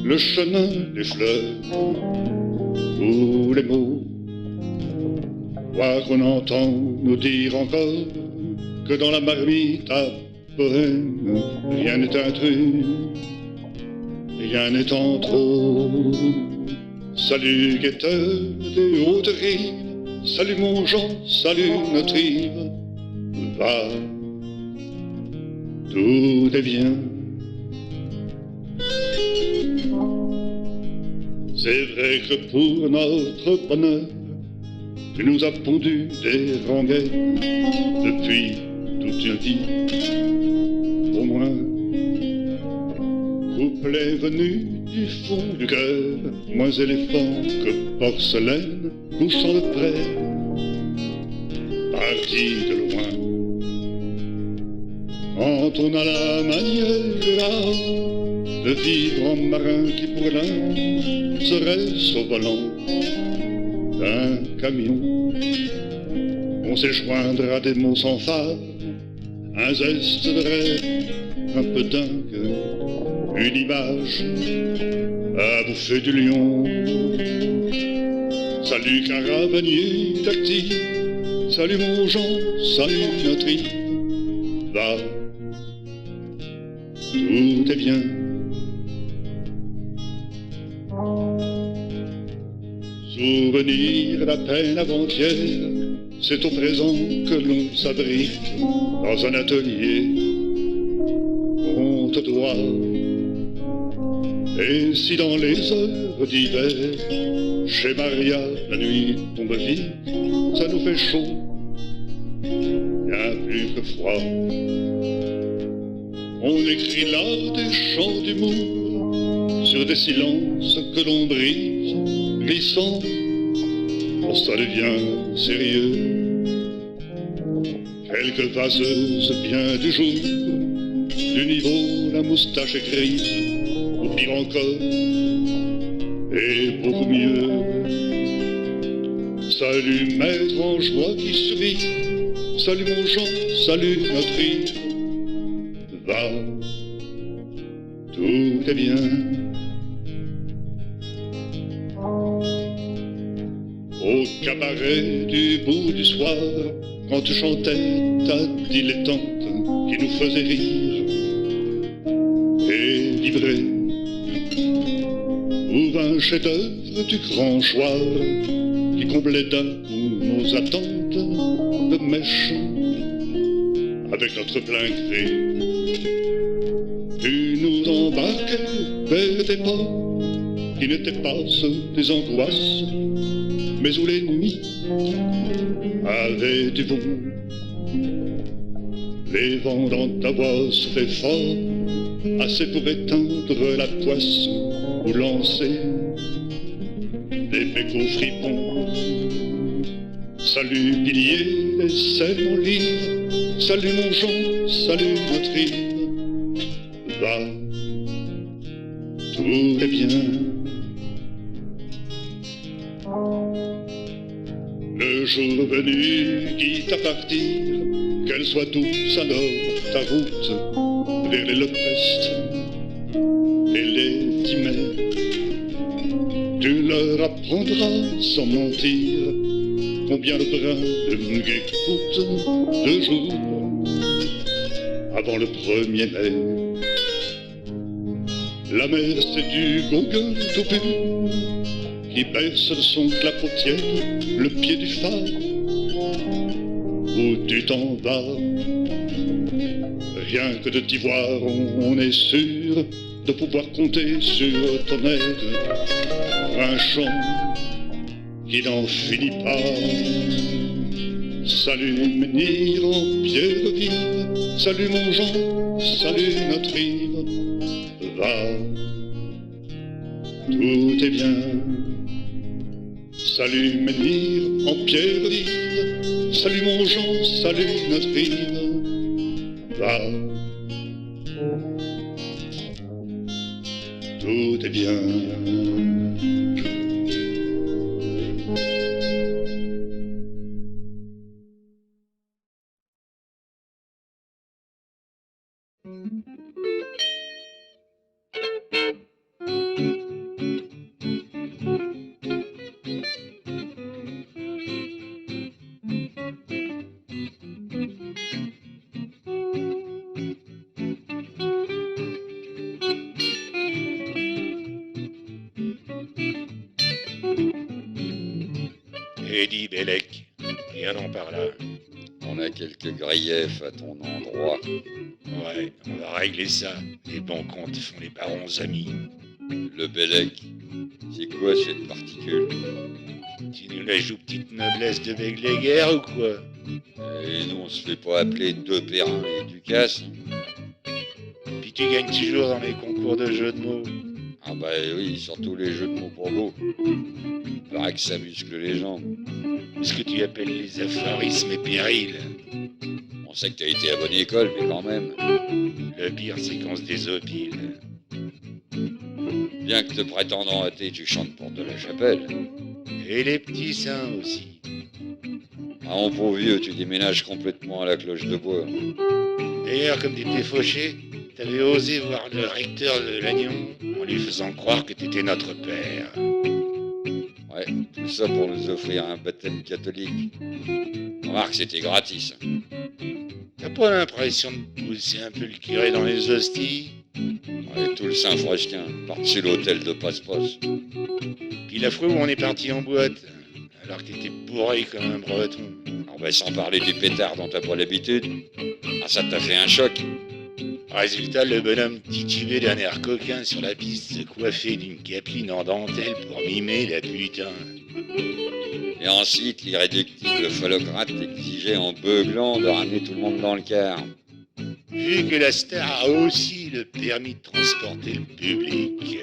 le chemin des fleurs ou les mots. Quoi qu'on entend nous dire encore que dans la marmite à poème, rien n'est intrus, rien n'est en trop. Salut guetteur des hautes rives, salut mon Jean, salut notre Yves. Va, tout est bien. C'est vrai que pour notre bonheur, tu nous as pondu des rengaines depuis toute une vie, au moins. Couplet venu du fond du cœur, moins éléphant que porcelaine, couchant de près, parti de loin. Quand on a la manière de vivre en marin qui pour l'un serait au volant d'un camion, on sait joindre à des mots sans phare, un zeste de rêve un peu dingue, une image à bouffer du lion. Salut caravanier tactile, salut mon Jean, salut notre Yves. Va, tout est bien. Souvenir la peine avant-hier, c'est au présent que l'on s'abrite dans un atelier. On te doit. Et si dans les heures d'hiver, chez Maria, la nuit tombe vite, ça nous fait chaud, bien plus que froid. On écrit là des chants d'humour sur des silences que l'on brise, glissant, oh, ça devient sérieux. Quelques vaseuses bien du jour, du niveau la moustache est grise, ou pire encore, et beaucoup mieux. Salut maître en joie qui sourit, salut mon Jean, salut notre Yves. Va, tout est bien. Au cabaret du bout du soir, quand tu chantais ta dilettante qui nous faisait rire et vibrer, ou un chef-d'œuvre du grand choix qui comblait d'un coup nos attentes de mèche avec notre plein gré. Tu nous embarquais vers tes ports qui ne t'efface tes angoisses, mais où les nuits avaient du vent. Les vents dans ta voix se fait fort, assez pour éteindre la poisse ou lancer des péchos fripons. Salut pilier, et c'est mon livre, salut mon Jean, salut notre île. Va, tout est bien. Le jour venu, quitte à partir, qu'elle soit douce alors ta route vers les Lopest et les Timers. Tu leur apprendras sans mentir combien le brin de muguet coûte 2 jours avant le 1er mai. La mer c'est du Gauguin tout pu qui berce de son clapotier le pied du phare où tu t'en vas. Rien que de t'y voir, on est sûr de pouvoir compter sur ton aide. Un chant qui n'en finit pas. Salut menhir en pierre vive, salut mon Jean, salut notre île. Va, tout est bien. Salut menhir en pierre vive, salut mon Jean, salut notre île. Va, tout est bien. Eddie Bellec, viens donc par là. On a quelques griefs à ton endroit. Ouais, on va régler ça. Les bons comptes font les barons amis. Le Bellec, c'est quoi cette particule? Tu nous la joues petite noblesse de Begleguer ou quoi? Et nous on se fait pas appeler deux Perrin et Ducasse. Puis tu gagnes toujours dans les concours de jeux de mots. Ah bah oui, surtout les jeux de mots pour beau. Paraît que ça muscle les jambes. Ce que tu appelles les aphorismes et périls. On sait que t'as été à bonne école, mais quand même. Le pire, c'est qu'on se désopile. Bien que te prétendant athée, tu chantes pour de la chapelle. Et les petits saints aussi. Ah, mon pauvre vieux, tu déménages complètement à la cloche de bois. D'ailleurs, comme t'étais fauché, t'avais osé voir le recteur de Lannion en lui faisant croire que t'étais notre père. Ouais, tout ça pour nous offrir un baptême catholique. Remarque, c'était gratis. T'as pas l'impression de pousser un peu le curé dans les hosties? Ouais, tout le Saint-Fresquin, par-dessus l'hôtel de Passe-Passe. Puis la fois où on est parti en boîte, alors que t'étais bourré comme un breton. Ah bah, sans parler des pétards dont t'as pas l'habitude. Ah, ça t'a fait un choc. Résultat, le bonhomme titubé d'un air coquin sur la piste se coiffait d'une capeline en dentelle pour mimer la putain. Et ensuite, l'irréductible phallocrate exigeait en beuglant de ramener tout le monde dans le car. Vu que la star a aussi le permis de transporter le public.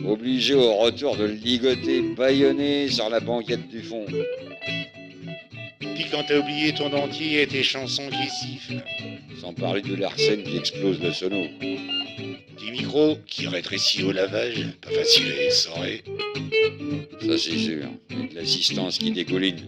Obligé au retour de le ligoter, bâillonné sur la banquette du fond. Puis quand t'as oublié ton dentier et tes chansons qui sifflent. Sans parler de l'arsène qui explose le sono. Des micros qui rétrécit au lavage, pas facile à essorer. Ça c'est sûr, avec l'assistance qui dégouline,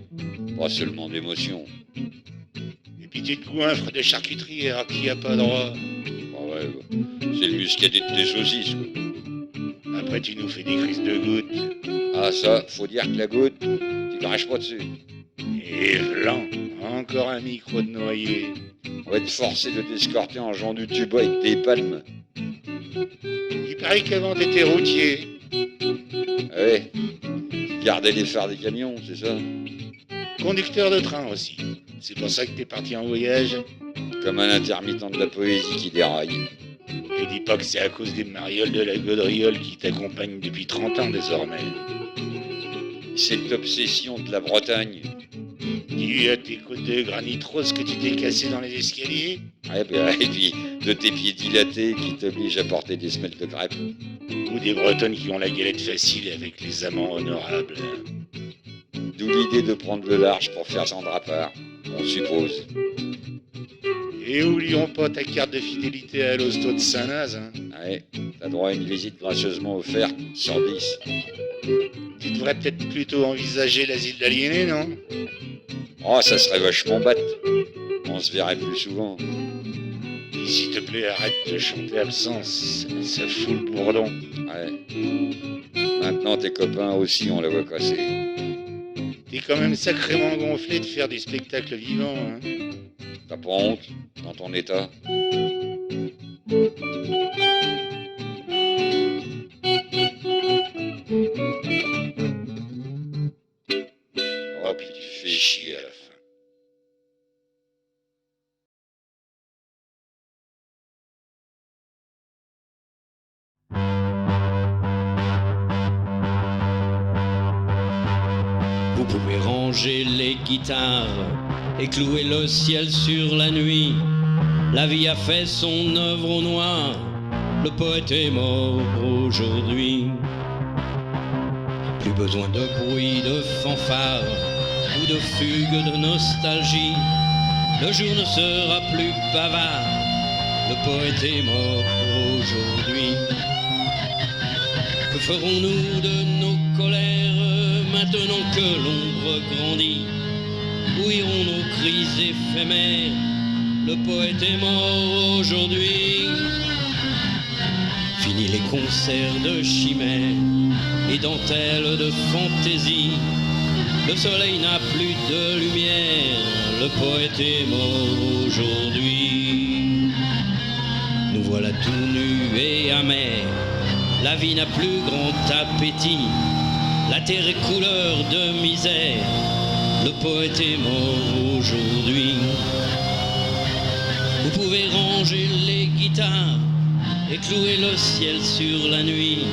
pas seulement d'émotion. Et puis tu te goinfres de charcuterie alors qu'il n'y a pas droit. Ah ouais, bah, c'est le muscadet de tes saucisses, quoi. Après tu nous fais des crises de gouttes. Ah ça, faut dire que la goutte, tu craches pas dessus. Et blanc, encore un micro de noyer. On va être forcé de t'escorter en jouant du tuba avec des palmes. Il paraît qu'avant t'étais routier. Ah ouais, tu gardais les phares des camions, c'est ça? Conducteur de train aussi. C'est pour ça que t'es parti en voyage. Comme un intermittent de la poésie qui déraille. Et dis pas que c'est à cause des marioles de la gaudriole qui t'accompagnent depuis 30 ans désormais. Cette obsession de la Bretagne. Dis à tes côtes de granit rose que tu t'es cassé dans les escaliers. Ouais, bah, et puis de tes pieds dilatés qui t'obligent à porter des semelles de crêpes. Ou des bretonnes qui ont la galette facile avec les amants honorables. D'où l'idée de prendre le large pour faire son drapard, on suppose. Et oublions pas ta carte de fidélité à l'hosto de Saint-Naz. Hein. Ouais, t'as droit à une visite gracieusement offerte sur 10. Tu devrais peut-être plutôt envisager l'asile d'aliénés, non? Oh, ça serait vachement batte. On se verrait plus souvent. Et s'il te plaît, arrête de chanter absence, ça fout le bourdon. Ouais. Maintenant, tes copains aussi ont la voix cassée. T'es quand même sacrément gonflé de faire du spectacle vivant, hein. T'as pas honte dans ton état? Oh, puis tu fais chier à la fin. Vous pouvez ranger les guitares et clouer le ciel sur la nuit. La vie a fait son œuvre au noir, le poète est mort aujourd'hui. Plus besoin de bruit, de fanfare ou de fugue de nostalgie. Le jour ne sera plus bavard, le poète est mort aujourd'hui. Que ferons-nous de nos colères maintenant que l'ombre grandit? Où iront nos cris éphémères? Le poète est mort aujourd'hui. Fini les concerts de chimères et dentelles de fantaisie. Le soleil n'a plus de lumière, le poète est mort aujourd'hui. Nous voilà tout nus et amers, la vie n'a plus grand appétit. La terre est couleur de misère, le poète est mort aujourd'hui. Vous pouvez ranger les guitares et clouer le ciel sur la nuit.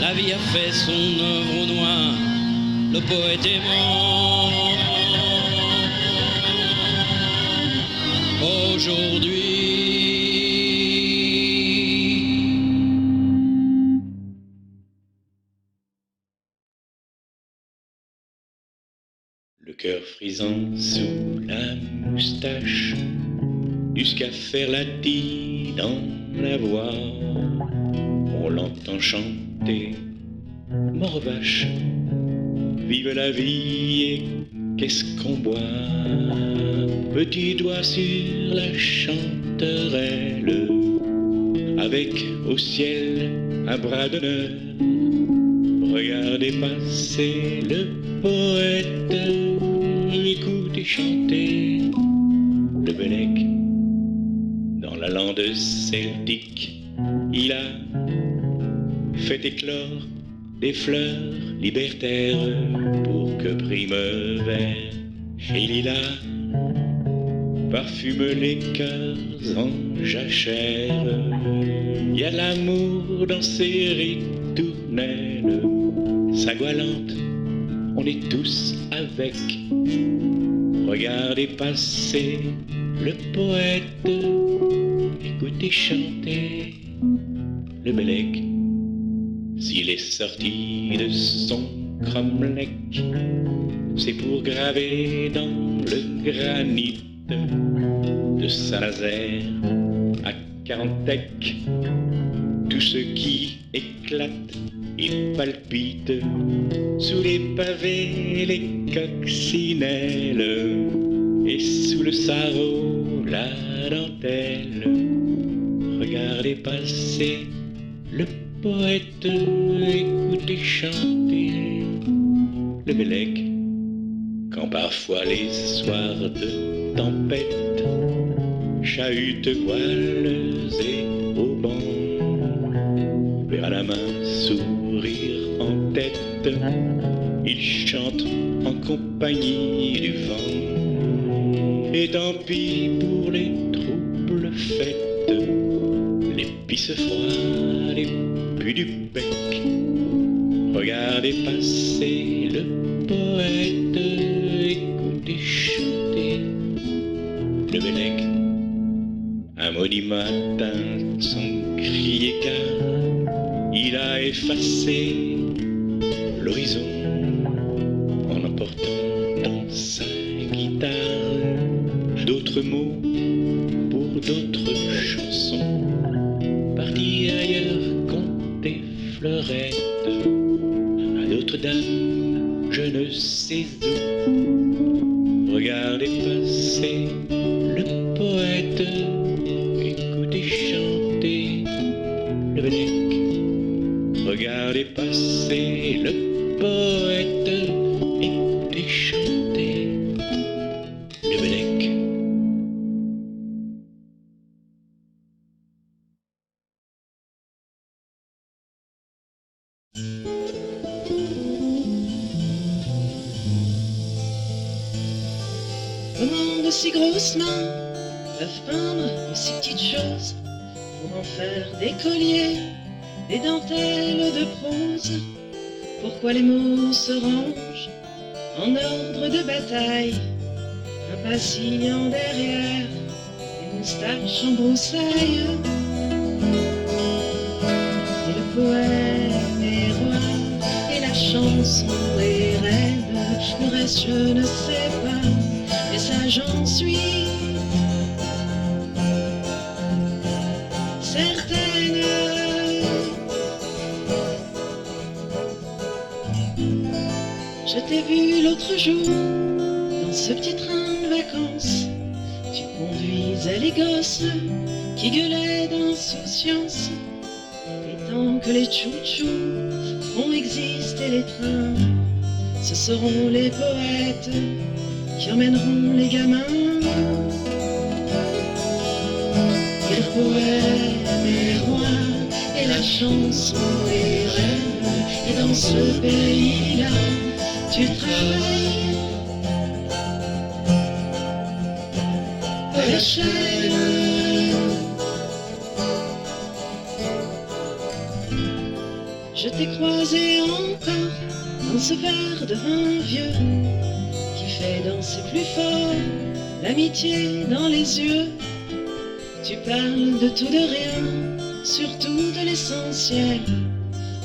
La vie a fait son œuvre au noir, le poète est mort aujourd'hui. Le cœur frisant sous la moustache, jusqu'à faire la tille dans la voix, on l'entend chanter, mort vache, vive la vie et qu'est-ce qu'on boit? Petit doigt sur la chanterelle, avec au ciel un bras d'honneur, regardez passer le poète, écoutez chanter le Bellec. Dans la lande celtique, il a fait éclore des fleurs libertaires pour que prime vert et lilas parfume les cœurs en jachère. Il y a l'amour dans ces ritournelles, sa goualante, on est tous avec. Regardez passer le poète, écoutez chanter le Bellec. S'il est sorti de son cromlech, c'est pour graver dans le granit de Saint-Nazaire à Carantec tout ce qui éclate et palpite sous les pavés, les coccinelles et sous le sarrau, la dentelle. Regardez passer le poète, écoutez chanter le Bellec. Quand parfois les soirs de tempête chahutent voiles et haubans, vers la main, sourire en tête, il chante en compagnie du vent. Et tant pis pour les troubles fêtes, L'épice froide et puis du bec. Regardez passer le poète, écoutez chanter le Bellec. Un maudit matin, sans crier car il a effacé l'horizon en emportant dans sa guitare d'autres mots pour d'autres chansons. Parti ailleurs, compter fleurettes à d'autres dames, je ne sais où. Regardez passer le poète, écoutez chanter le Bellec. Regardez passer le poète, écoutez chanter le Bellec. Comment de si grosses mains peuvent peindre de si petites choses pour en faire des colliers, des dentelles de prose? Pourquoi les mots se rangent en ordre de bataille, impatients derrière, les moustaches en broussailles? Et le poème est roi, et la chanson est reine. Le reste je ne sais pas, mais ça j'en suis certaine. Je t'ai vu l'autre jour dans ce petit train de vacances. Tu conduisais les gosses qui gueulaient d'insouciance. Et tant que les tchou-tchous feront exister les trains, ce seront les poètes qui emmèneront les gamins. Et le poème est roi, et la chanson est reine. Et dans ce pays-là, tu travailles à la chaîne. Je t'ai croisé encore dans ce verre de vin vieux qui fait danser plus fort l'amitié dans les yeux. Tu parles de tout, de rien, surtout de l'essentiel,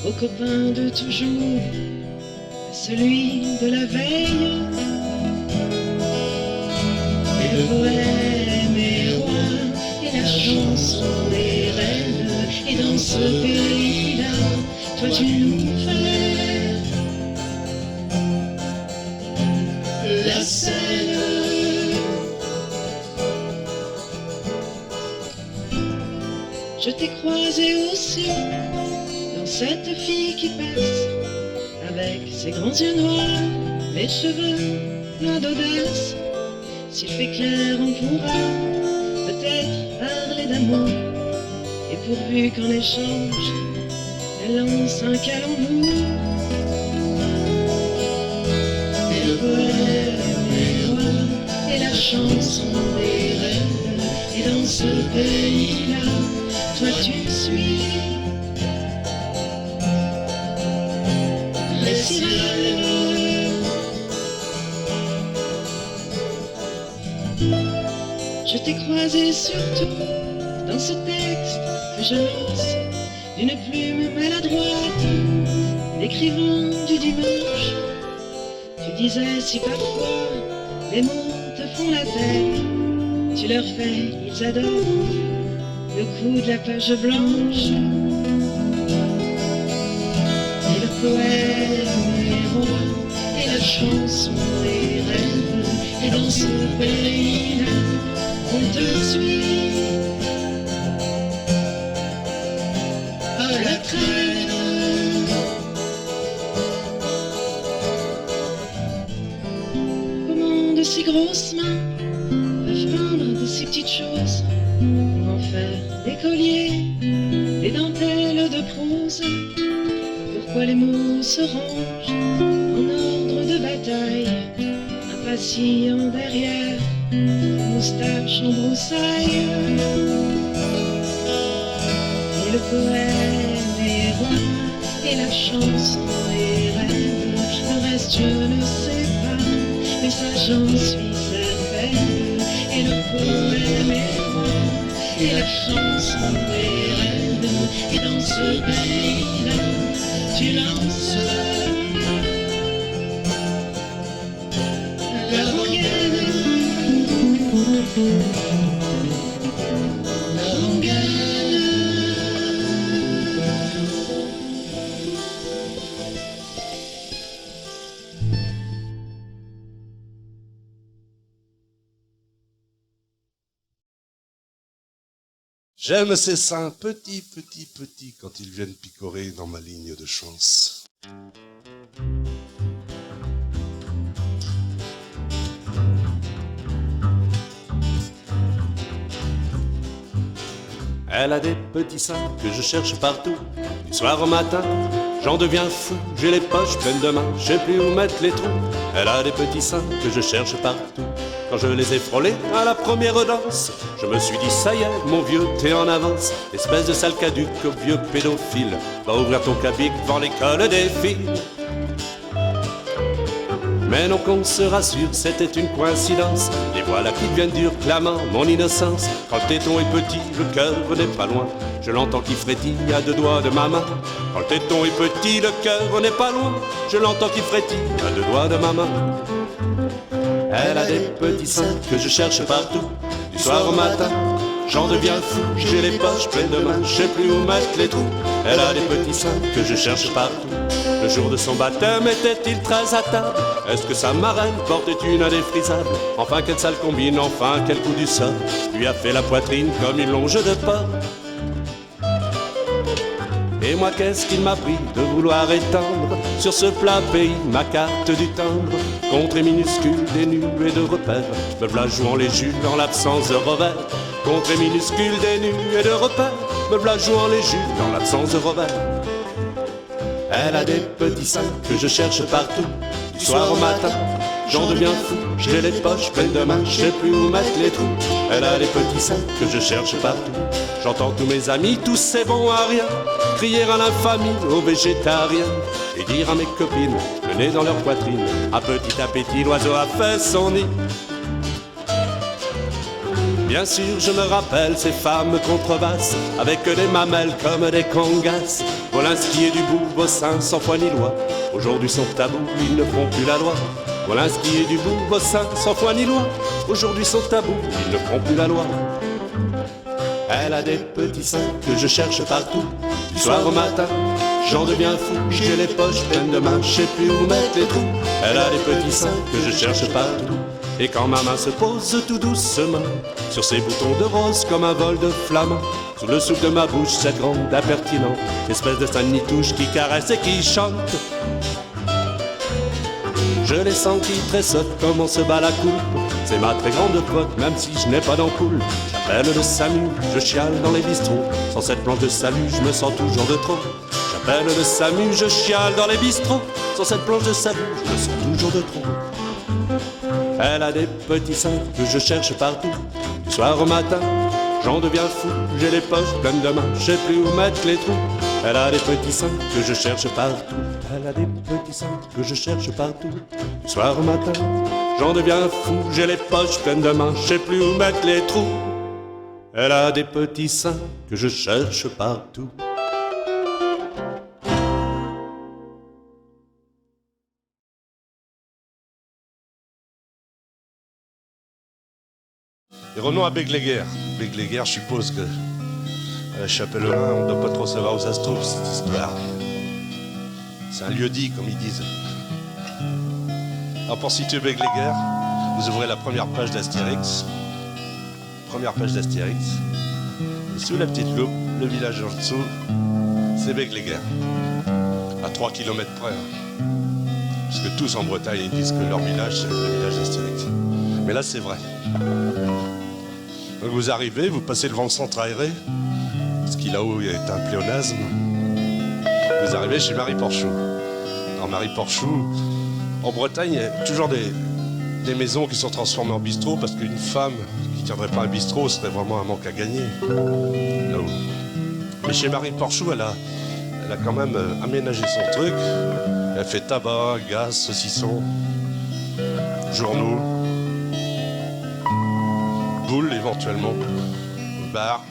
aux copains de toujours, à celui de la veille. Et le poème est roi, et la chanson est reine. Et dans ce pays-là, toi tu nous fais la scène. Je t'ai croisé aussi dans cette fille qui passe, avec ses grands yeux noirs, les cheveux pleins d'audace. S'il fait clair, on pourra peut-être parler d'amour, et pourvu qu'en échange, elle lance un calembour. Et le poème est roi, et la chanson est reine. Et dans ce pays-là, toi tu suis les sirènes. Je t'ai croisé surtout dans ce texte que je lance d'une plume maladroite, décrivant du dimanche. Tu disais si parfois les mots te font la tête, tu leur fais, ils adorent le coup de la page blanche. Et le poème est roi, et la chanson est reine. Et dans ce pays-là, on te suit à la traîne. Comment de si grosses mains peuvent peindre de si petites choses, pour en faire des colliers, des dentelles de prose? Pourquoi les mots se rangent en ordre de bataille, impatients derrière, moustache en broussailles? poème est roi et la chanson est reine. Le reste je ne sais pas, mais ça j'en suis certaine. Et le poème est roi et la chanson est reine. Et dans ce pays-là, tu lances la rengaine. La rengaine. J'aime ces seins petits, petits, petits quand ils viennent picorer dans ma ligne de chance. Elle a des petits seins que je cherche partout. Du soir au matin, j'en deviens fou. J'ai les poches pleines de mains, je sais plus où mettre les trous. Elle a des petits seins que je cherche partout. Quand je les ai frôlés à la première danse, je me suis dit ça y est, mon vieux, t'es en avance. Espèce de sale caduc, vieux pédophile, va ouvrir ton cabic devant l'école des filles. Mais non, qu'on se rassure, c'était une coïncidence. Les voilà qui deviennent durs, clamant mon innocence. Quand le téton est petit, le cœur n'est pas loin. Je l'entends qui frétille à deux doigts de ma main. Quand le téton est petit, le cœur n'est pas loin. Je l'entends qui frétille à deux doigts de ma main. Elle a des petits seins que je cherche partout. Du soir au matin, j'en deviens fou. J'ai les poches pleines de mains, je sais plus où mettre les trous. Elle a des petits seins que je cherche partout. Le jour de son baptême était-il très à table? Est-ce que sa marraine portait une indéfrisable? Enfin quelle sale combine, enfin quel coup du sort lui a fait la poitrine comme une longe de porc. Et moi qu'est-ce qu'il m'a pris de vouloir étendre sur ce plat pays ma carte du timbre? Contrée minuscule des nus et de repères, me v'là jouant les jus en l'absence de revers. Contrée minuscule des nus et de repères, me v'là jouant les jus en l'absence de revers. Elle a des petits seins que je cherche partout. Du soir au matin, j'en deviens fou. J'ai les poches pleines de mains, je sais plus où mettre les trous. Elle a des petits seins que je cherche partout. J'entends tous mes amis, tous ces bons à rien, crier à l'infamie aux végétariens et dire à mes copines, le nez dans leur poitrine, à petit appétit l'oiseau a fait son nid. Bien sûr, je me rappelle ces femmes contrebasses, avec des mamelles comme des congas. Wolinski et Dubourg, vos seins sans foi ni loi, aujourd'hui sont tabous, ils ne font plus la loi. Wolinski et Dubourg, vos seins sans foi ni loi, aujourd'hui sont tabous, ils ne font plus la loi. Elle a des petits seins que je cherche partout. Du soir au matin, j'en deviens fou. J'ai les poches pleines de mains, je sais plus où mettre les trous. Elle a des petits seins que je cherche partout. Et quand ma main se pose tout doucement sur ses boutons de rose comme un vol de flamme, sous le souffle de ma bouche, cette grande impertinente espèce de sein nitouche qui caresse et qui chante. Je l'ai senti très sotte comme on se bat la coupe. C'est ma très grande faute, même si je n'ai pas d'ampoule. J'appelle le SAMU, je chiale dans les bistrots. Sans cette planche de salut, je me sens toujours de trop. J'appelle le SAMU, je chiale dans les bistrots. Sans cette planche de salut, je me sens toujours de trop. Elle a des petits seins que je cherche partout. Du soir au matin, j'en deviens fou. J'ai les poches pleines de mains, je sais plus où mettre les trous. Elle a des petits seins que je cherche partout. Elle a des petits seins que je cherche partout. Du soir au matin, j'en deviens fou. J'ai les poches pleines de mains, je sais plus où mettre les trous. Elle a des petits seins que je cherche partout. Et revenons à Bègue-les-Guerres. Bègue-les-Guerres, je suppose que à la Chapelle-Lin, on ne doit pas trop savoir où ça se trouve, cette histoire. C'est un lieu-dit, comme ils disent. Alors, pour situer Bègue-les-Guerres, vous ouvrez la première page d'Astérix. Première page d'Astérix. Et sous la petite loupe, le village en dessous, c'est Bègue-les-Guerres. À 3 km près. Hein. Parce que tous en Bretagne, ils disent que leur village, c'est le village d'Astérix. Mais là, c'est vrai. Donc vous arrivez, vous passez devant le centre aéré, ce qui là-haut est un pléonasme. Vous arrivez chez Marie Porchou. Alors Marie Porchou, en Bretagne, il y a toujours des maisons qui sont transformées en bistrot parce qu'une femme qui ne tiendrait pas un bistrot serait vraiment un manque à gagner. Là-haut. Mais chez Marie Porchou, elle a quand même aménagé son truc. Elle fait tabac, gaz, saucisson, journaux, boules éventuellement, bar.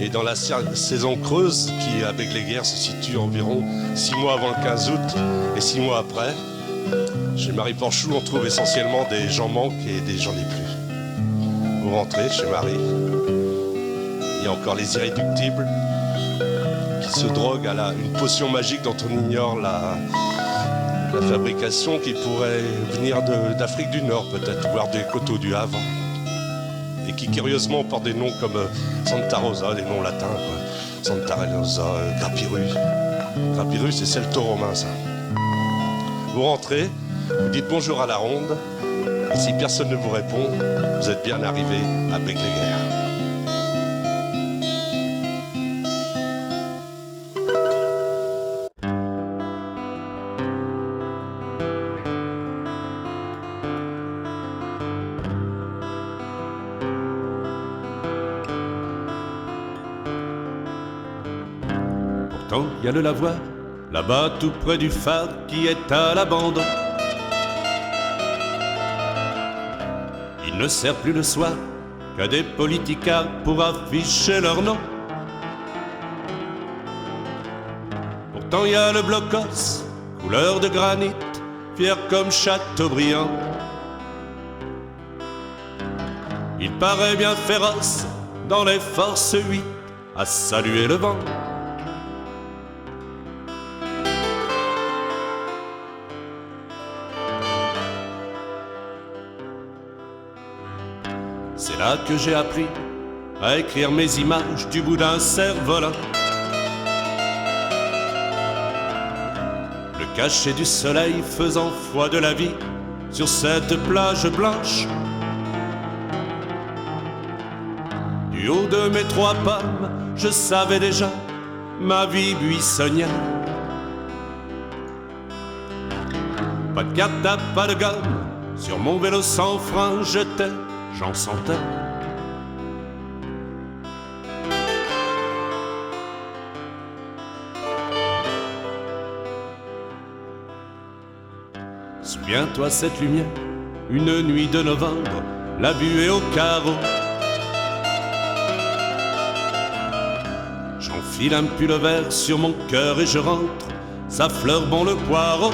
Et dans la saison creuse, qui à Bègue-les-Guères se situe environ 6 mois avant le 15 août et 6 mois après, chez Marie Porchou, on trouve essentiellement des gens manques et des gens n'est plus. Vous rentrez chez Marie, il y a encore les irréductibles qui se droguent à une potion magique dont on ignore la fabrication, qui pourrait venir d'Afrique du Nord peut-être, voire des coteaux du Havre. Et qui curieusement portent des noms comme Santa Rosa, des noms latins, quoi. Santa Rosa, Grapirus. Grapirus, c'est celto romain, ça. Vous rentrez, vous dites bonjour à la ronde, et si personne ne vous répond, vous êtes bien arrivé à Bègue-les-Guères. Il y a le lavoir, là-bas tout près du phare qui est à l'abandon. Il ne sert plus le soir qu'à des politicards pour afficher leur nom. Pourtant il y a le blocos, couleur de granit, fier comme Chateaubriand. Il paraît bien féroce dans les forces 8 à saluer le vent. C'est là que j'ai appris à écrire mes images du bout d'un cerf-volant. Le cachet du soleil faisant foi de la vie sur cette plage blanche. Du haut de mes 3 pommes, je savais déjà ma vie buissonnière. Pas de carte à pas de gomme, sur mon vélo sans frein j'étais Jean Santerre. Souviens-toi cette lumière, une nuit de novembre, la buée au carreau. J'enfile un pull vert sur mon cœur et je rentre, ça fleure bon le poireau.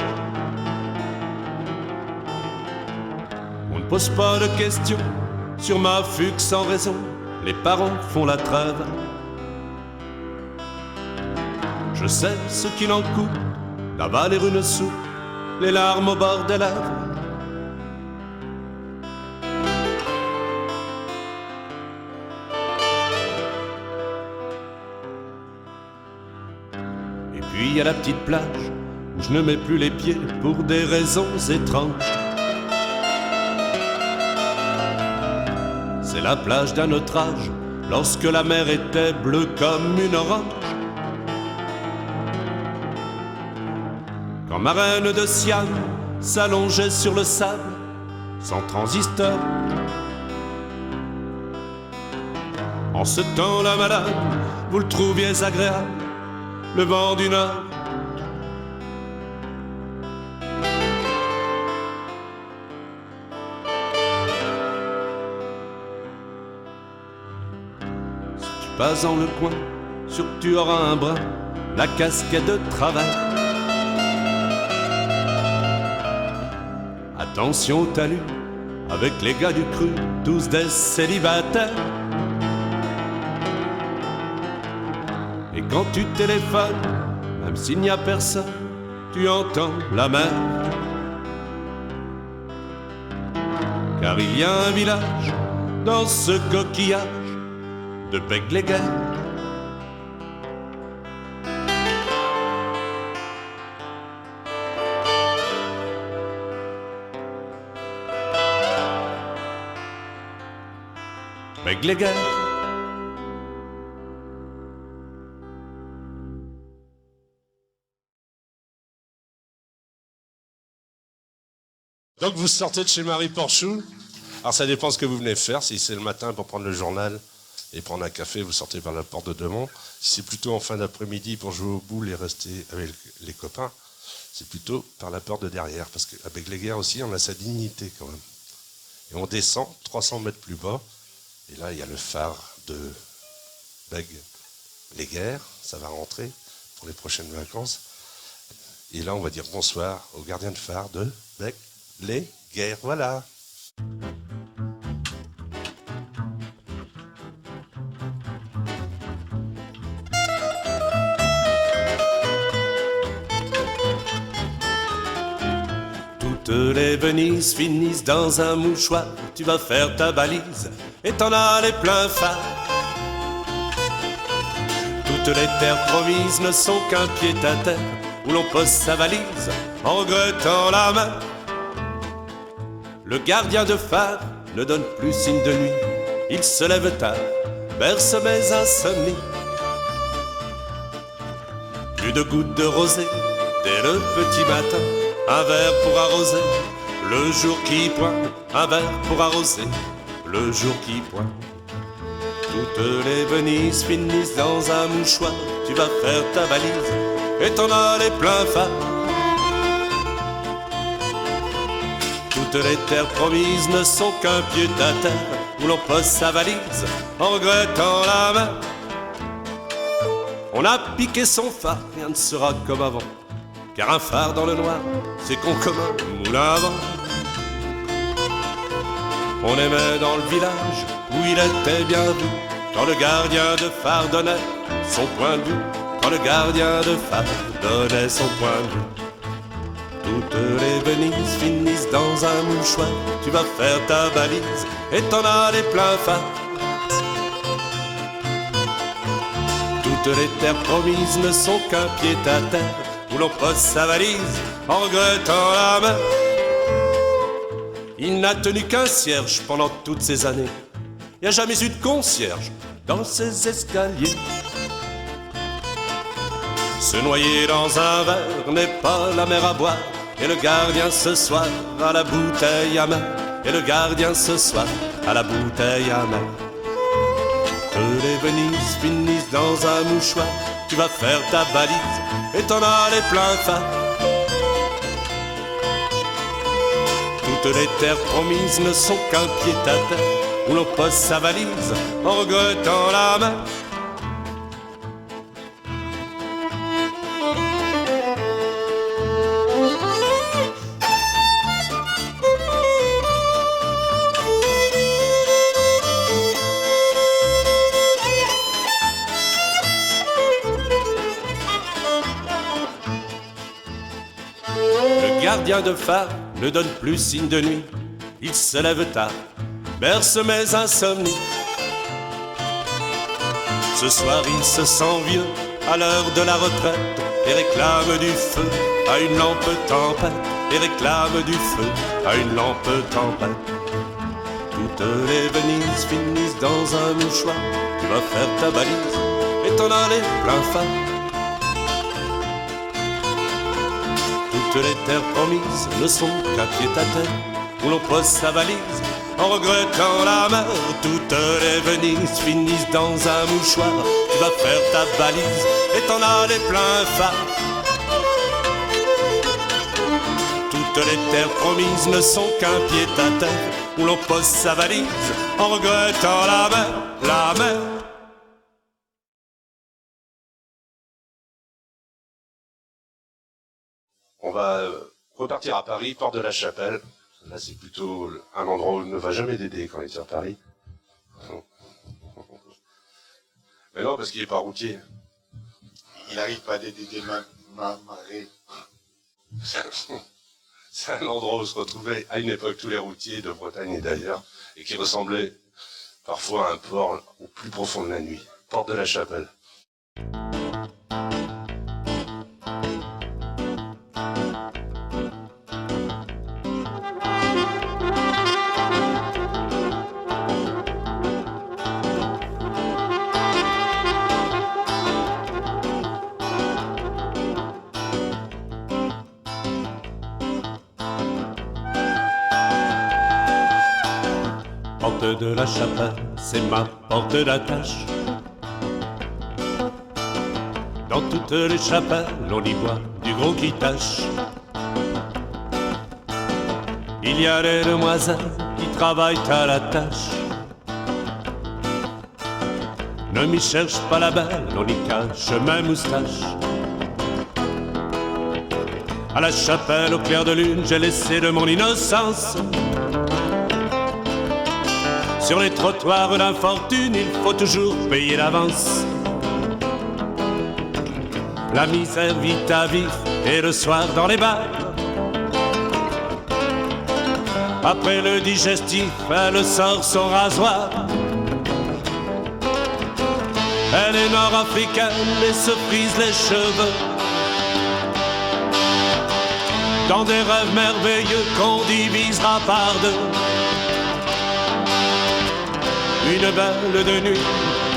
On ne pose pas de questions sur ma fugue sans raison, les parents font la trêve. Je sais ce qu'il en coûte d'avaler une soupe, les larmes au bord des lèvres. Et puis il y a la petite plage où je ne mets plus les pieds pour des raisons étranges. C'est la plage d'un autre âge, lorsque la mer était bleue comme une orange. Quand ma reine de Siam s'allongeait sur le sable, sans transistor. En ce temps-là, madame, vous le trouviez agréable, le vent du Nord. Pas en le coin, sûr que tu auras un brin, la casquette de travail. Attention au talus, avec les gars du cru, tous des célibataires. Et quand tu téléphones, même s'il n'y a personne, tu entends la mer. Car il y a un village dans ce coquillage de Bègue-les-Guères. Bègue-les-Guères. Donc vous sortez de chez Marie Porchou. Alors ça dépend ce que vous venez faire, si c'est le matin pour prendre le journal et prendre un café, vous sortez par la porte de devant. Si c'est plutôt en fin d'après-midi pour jouer aux boules et rester avec les copains, c'est plutôt par la porte de derrière, parce qu'avec les guerres aussi, on a sa dignité quand même. Et on descend 300 mètres plus bas, et là, il y a le phare de Bègue-les-Guerres, ça va rentrer pour les prochaines vacances. Et là, on va dire bonsoir au gardien de phare de Bègue-les-Guerres, voilà. Toutes les Venises finissent dans un mouchoir. Tu vas faire ta balise et t'en as les pleins phares. Toutes les terres promises ne sont qu'un pied-à-terre où l'on pose sa valise en regrettant la main. Le gardien de phare ne donne plus signe de nuit. Il se lève tard, berce mes insomnies. Plus de gouttes de rosée dès le petit matin. Un verre pour arroser le jour qui pointe. Un verre pour arroser le jour qui pointe. Toutes les Venises finissent dans un mouchoir. Tu vas faire ta valise et t'en as les pleins phares. Toutes les terres promises ne sont qu'un pied-à-terre où l'on pose sa valise en regrettant la main. On a piqué son phare, rien ne sera comme avant. Car un phare dans le noir, c'est con comme un moulin à vent. On aimait dans le village où il était bien vu, quand le gardien de phare donnait son point de vue. Quand le gardien de phare donnait son point de vue. Toutes les Venises finissent dans un mouchoir. Tu vas faire ta valise et t'en as les pleins phares. Toutes les terres promises ne sont qu'un pied-à-terre où l'on pose sa valise en regrettant la main. Il n'a tenu qu'un cierge pendant toutes ces années. Il n'y a jamais eu de concierge dans ces escaliers. Se noyer dans un verre n'est pas la mer à boire. Et le gardien ce soir à la bouteille à main. Et le gardien ce soir à la bouteille à main. Que les Venises finissent dans un mouchoir. Tu vas faire ta valise et t'en as les pleins phares. Toutes les terres promises ne sont qu'un pied-à-terre où l'on pose sa valise en regrettant la main. Le gardien de phare ne donne plus signe de nuit. Il se lève tard, berce mes insomnies. Ce soir il se sent vieux à l'heure de la retraite et réclame du feu à une lampe tempête. Et réclame du feu à une lampe tempête. Toutes les Venises finissent dans un mouchoir. Tu vas faire ta valise et t'en as les pleins phares. Toutes les terres promises ne sont qu'un pied-à-terre où l'on pose sa valise en regrettant la mer. Toutes les Venises finissent dans un mouchoir. Tu vas faire ta valise et t'en as les pleins phares. Toutes les terres promises ne sont qu'un pied-à-terre où l'on pose sa valise en regrettant la mer, la mer. On va repartir à Paris, porte de la Chapelle. Là, c'est plutôt un endroit où il ne va jamais Dédé quand il est sur Paris. Mais non, parce qu'il n'est pas routier. Il n'arrive pas à démarrer. C'est un endroit où se retrouvaient à une époque tous les routiers de Bretagne et d'ailleurs, et qui ressemblait parfois à un port au plus profond de la nuit. Porte de la Chapelle. Porte de la Chapelle, c'est ma porte d'attache. Dans toutes les chapelles, on y voit du gros qui tâche. Il y a des demoiselles qui travaillent à la tâche. Ne m'y cherche pas la belle, on y cache ma moustache. À la chapelle, au clair de lune, j'ai laissé de mon innocence. Sur les trottoirs d'infortune, il faut toujours payer d'avance. La misère vite à vif et le soir dans les bars. Après le digestif, elle sort son rasoir. Elle est nord-africaine et se frise les cheveux dans des rêves merveilleux qu'on divisera par deux. Une belle de nuit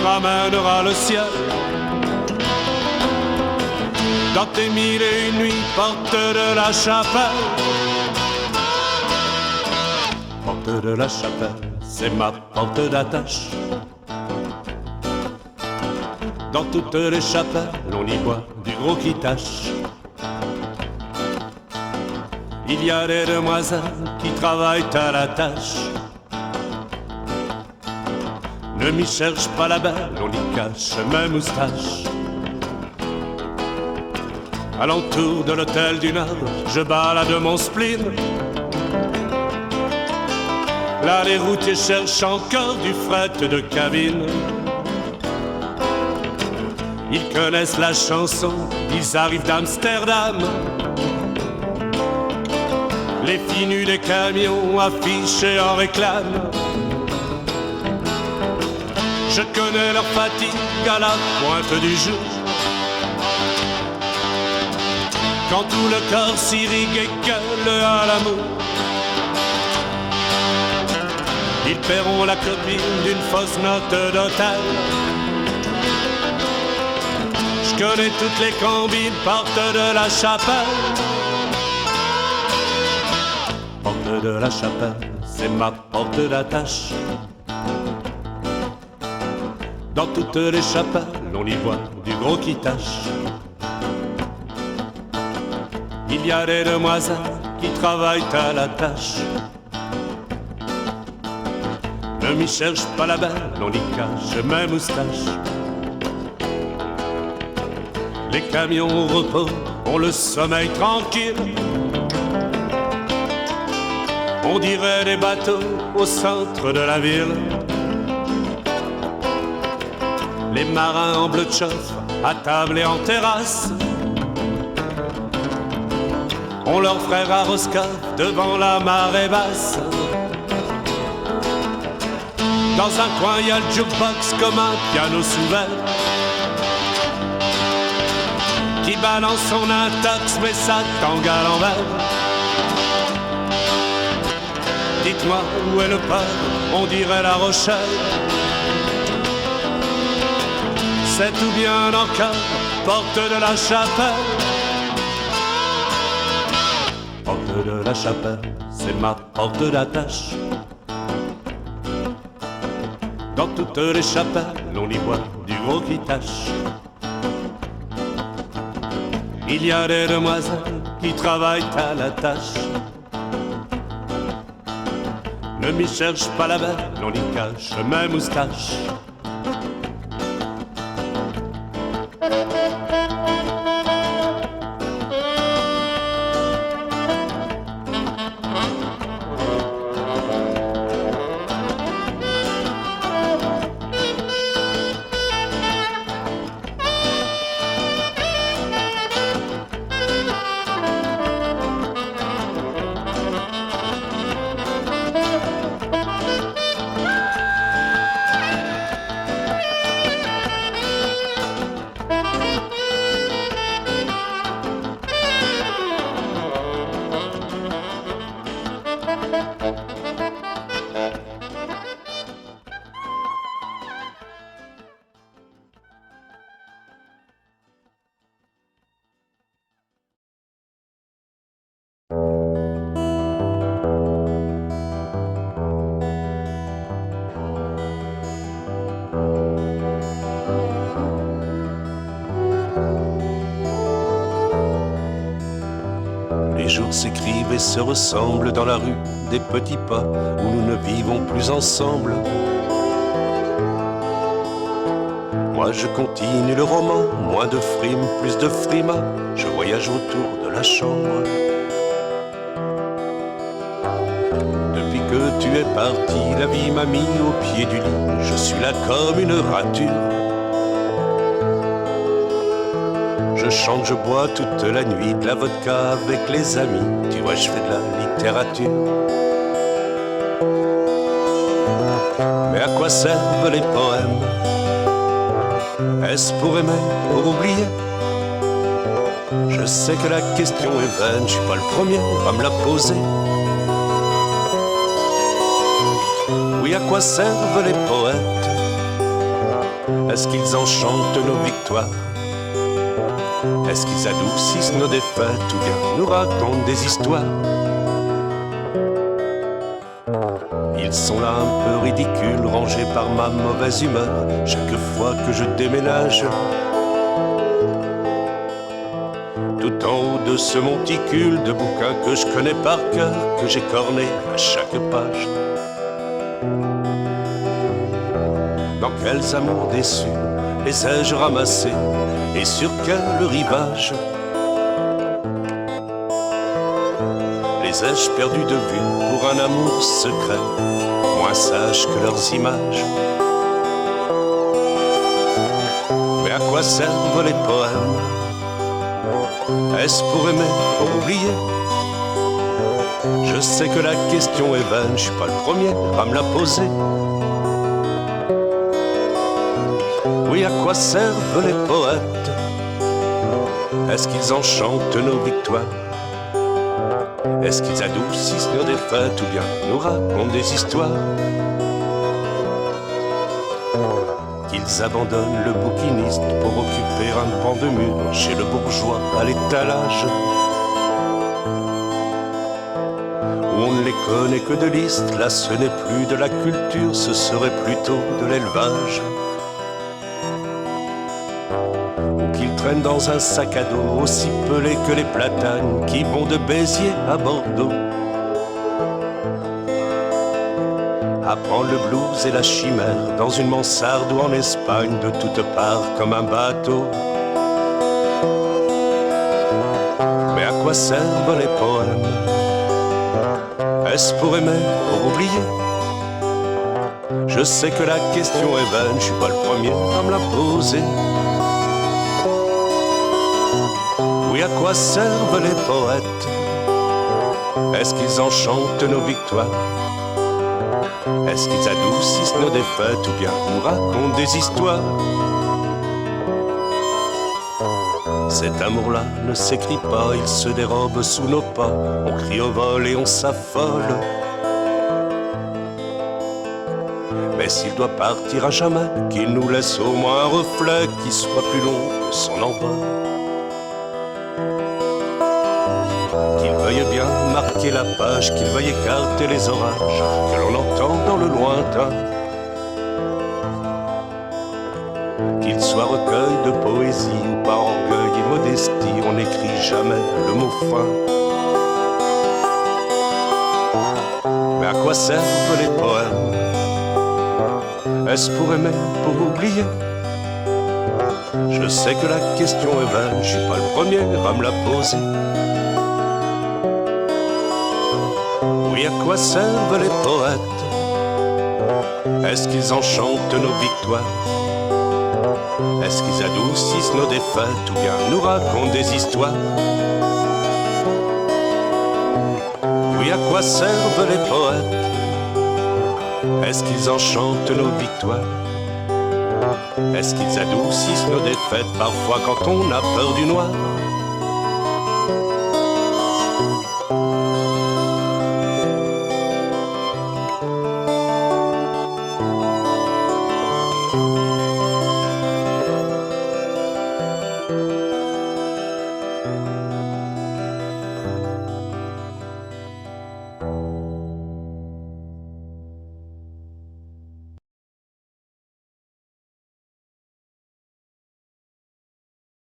ramènera le ciel dans tes mille et une nuits, porte de la Chapelle. Porte de la Chapelle, c'est ma porte d'attache. Dans toutes les chapelles, on y voit du gros qui tâche. Il y a des demoiselles qui travaillent à la tâche. Ne m'y cherche pas la belle, on y cache ma moustache. Alentour de l'hôtel du Nord, je balade mon spleen. Là les routiers cherchent encore du fret de cabine. Ils connaissent la chanson, ils arrivent d'Amsterdam. Les filles nues des camions affichés en réclame. Je connais leur fatigue à la pointe du jour. Quand tout le corps s'irrigue et gueule à l'amour. Ils paieront la copine d'une fausse note d'hôtel. Je connais toutes les combines, porte de la Chapelle. Porte de la Chapelle, c'est ma porte d'attache. Dans toutes les chapelles, on y voit du gros qui tâche. Il y a des demoiselles qui travaillent à la tâche. Ne m'y cherche pas la belle, on y cache ma moustache. Les camions au repos ont le sommeil tranquille. On dirait des bateaux au centre de la ville. Les marins en bleu de chauffe, à table et en terrasse, ont leur frère à Roscoff devant la marée basse. Dans un coin, il y a le jukebox comme un piano sous verre qui balance son intox, mais sa tangue à l'envers. Dites-moi où est le port, on dirait La Rochelle. C'est tout bien encore, porte de la Chapelle. Porte de la Chapelle, c'est ma porte d'attache. Dans toutes les chapelles, on y voit du gros qui tâche. Il y a des demoiselles qui travaillent à la tâche. Ne m'y cherche pas la belle, on y cache ma moustache. jours s'écrivent et se ressemblent dans la rue des petits pas où nous ne vivons plus ensemble. Moi je continue le roman, moins de frime, plus de frima, je voyage autour de la chambre. Depuis que tu es parti, la vie m'a mis au pied du lit, je suis là comme une rature. Je chante, je bois toute la nuit de la vodka avec les amis, tu vois je fais de la littérature. Mais à quoi servent les poèmes? Est-ce pour aimer, pour oublier? Je sais que la question est vaine, je suis pas le premier à me la poser. Oui, à quoi servent les poètes? Est-ce qu'ils enchantent nos victoires? Est-ce qu'ils adoucissent nos défaites ou bien nous racontent des histoires? Ils sont là un peu ridicules, rangés par ma mauvaise humeur, chaque fois que je déménage. Tout en haut de ce monticule de bouquins que je connais par cœur, que j'ai corné à chaque page. Dans quels amours déçus les ai-je ramassés et sur quel rivage les ai-je perdus de vue pour un amour secret, moins sage que leurs images? Mais à quoi servent les poèmes? Est-ce pour aimer, pour oublier? Je sais que la question est vaine, je suis pas le premier à me la poser. Oui, à quoi servent les poètes? Est-ce qu'ils enchantent nos victoires? Est-ce qu'ils adoucissent nos défaites ou bien nous racontent des histoires? Qu'ils abandonnent le bouquiniste pour occuper un pan de mur chez le bourgeois à l'étalage, où on ne les connaît que de liste, là ce n'est plus de la culture, ce serait plutôt de l'élevage. Dans un sac à dos aussi pelé que les platanes qui vont de Béziers à Bordeaux. Apprendre le blues et la chimère dans une mansarde ou en Espagne, de toutes parts comme un bateau. Mais à quoi servent les poèmes? Est-ce pour aimer, pour oublier? Je sais que la question est vaine, je suis pas le premier à me la poser. Oui, à quoi servent les poètes? Est-ce qu'ils enchantent nos victoires? Est-ce qu'ils adoucissent nos défaites ou bien nous racontent des histoires? Cet amour-là ne s'écrit pas, il se dérobe sous nos pas, on crie au vol et on s'affole. Mais s'il doit partir à jamais, qu'il nous laisse au moins un reflet qui soit plus long que son envol. Qu'il veuille bien marquer la page, qu'il veuille écarter les orages que l'on entend dans le lointain. Qu'il soit recueil de poésie ou par orgueil et modestie, on n'écrit jamais le mot fin. Mais à quoi servent les poèmes? Est-ce pour aimer, pour oublier? Je sais que la question est vaine, je suis pas le premier à me la poser. Oui, à quoi servent les poètes? Est-ce qu'ils enchantent nos victoires? Est-ce qu'ils adoucissent nos défaites ou bien nous racontent des histoires? Oui, à quoi servent les poètes? Est-ce qu'ils enchantent nos victoires? Est-ce qu'ils adoucissent nos défaites parfois quand on a peur du noir?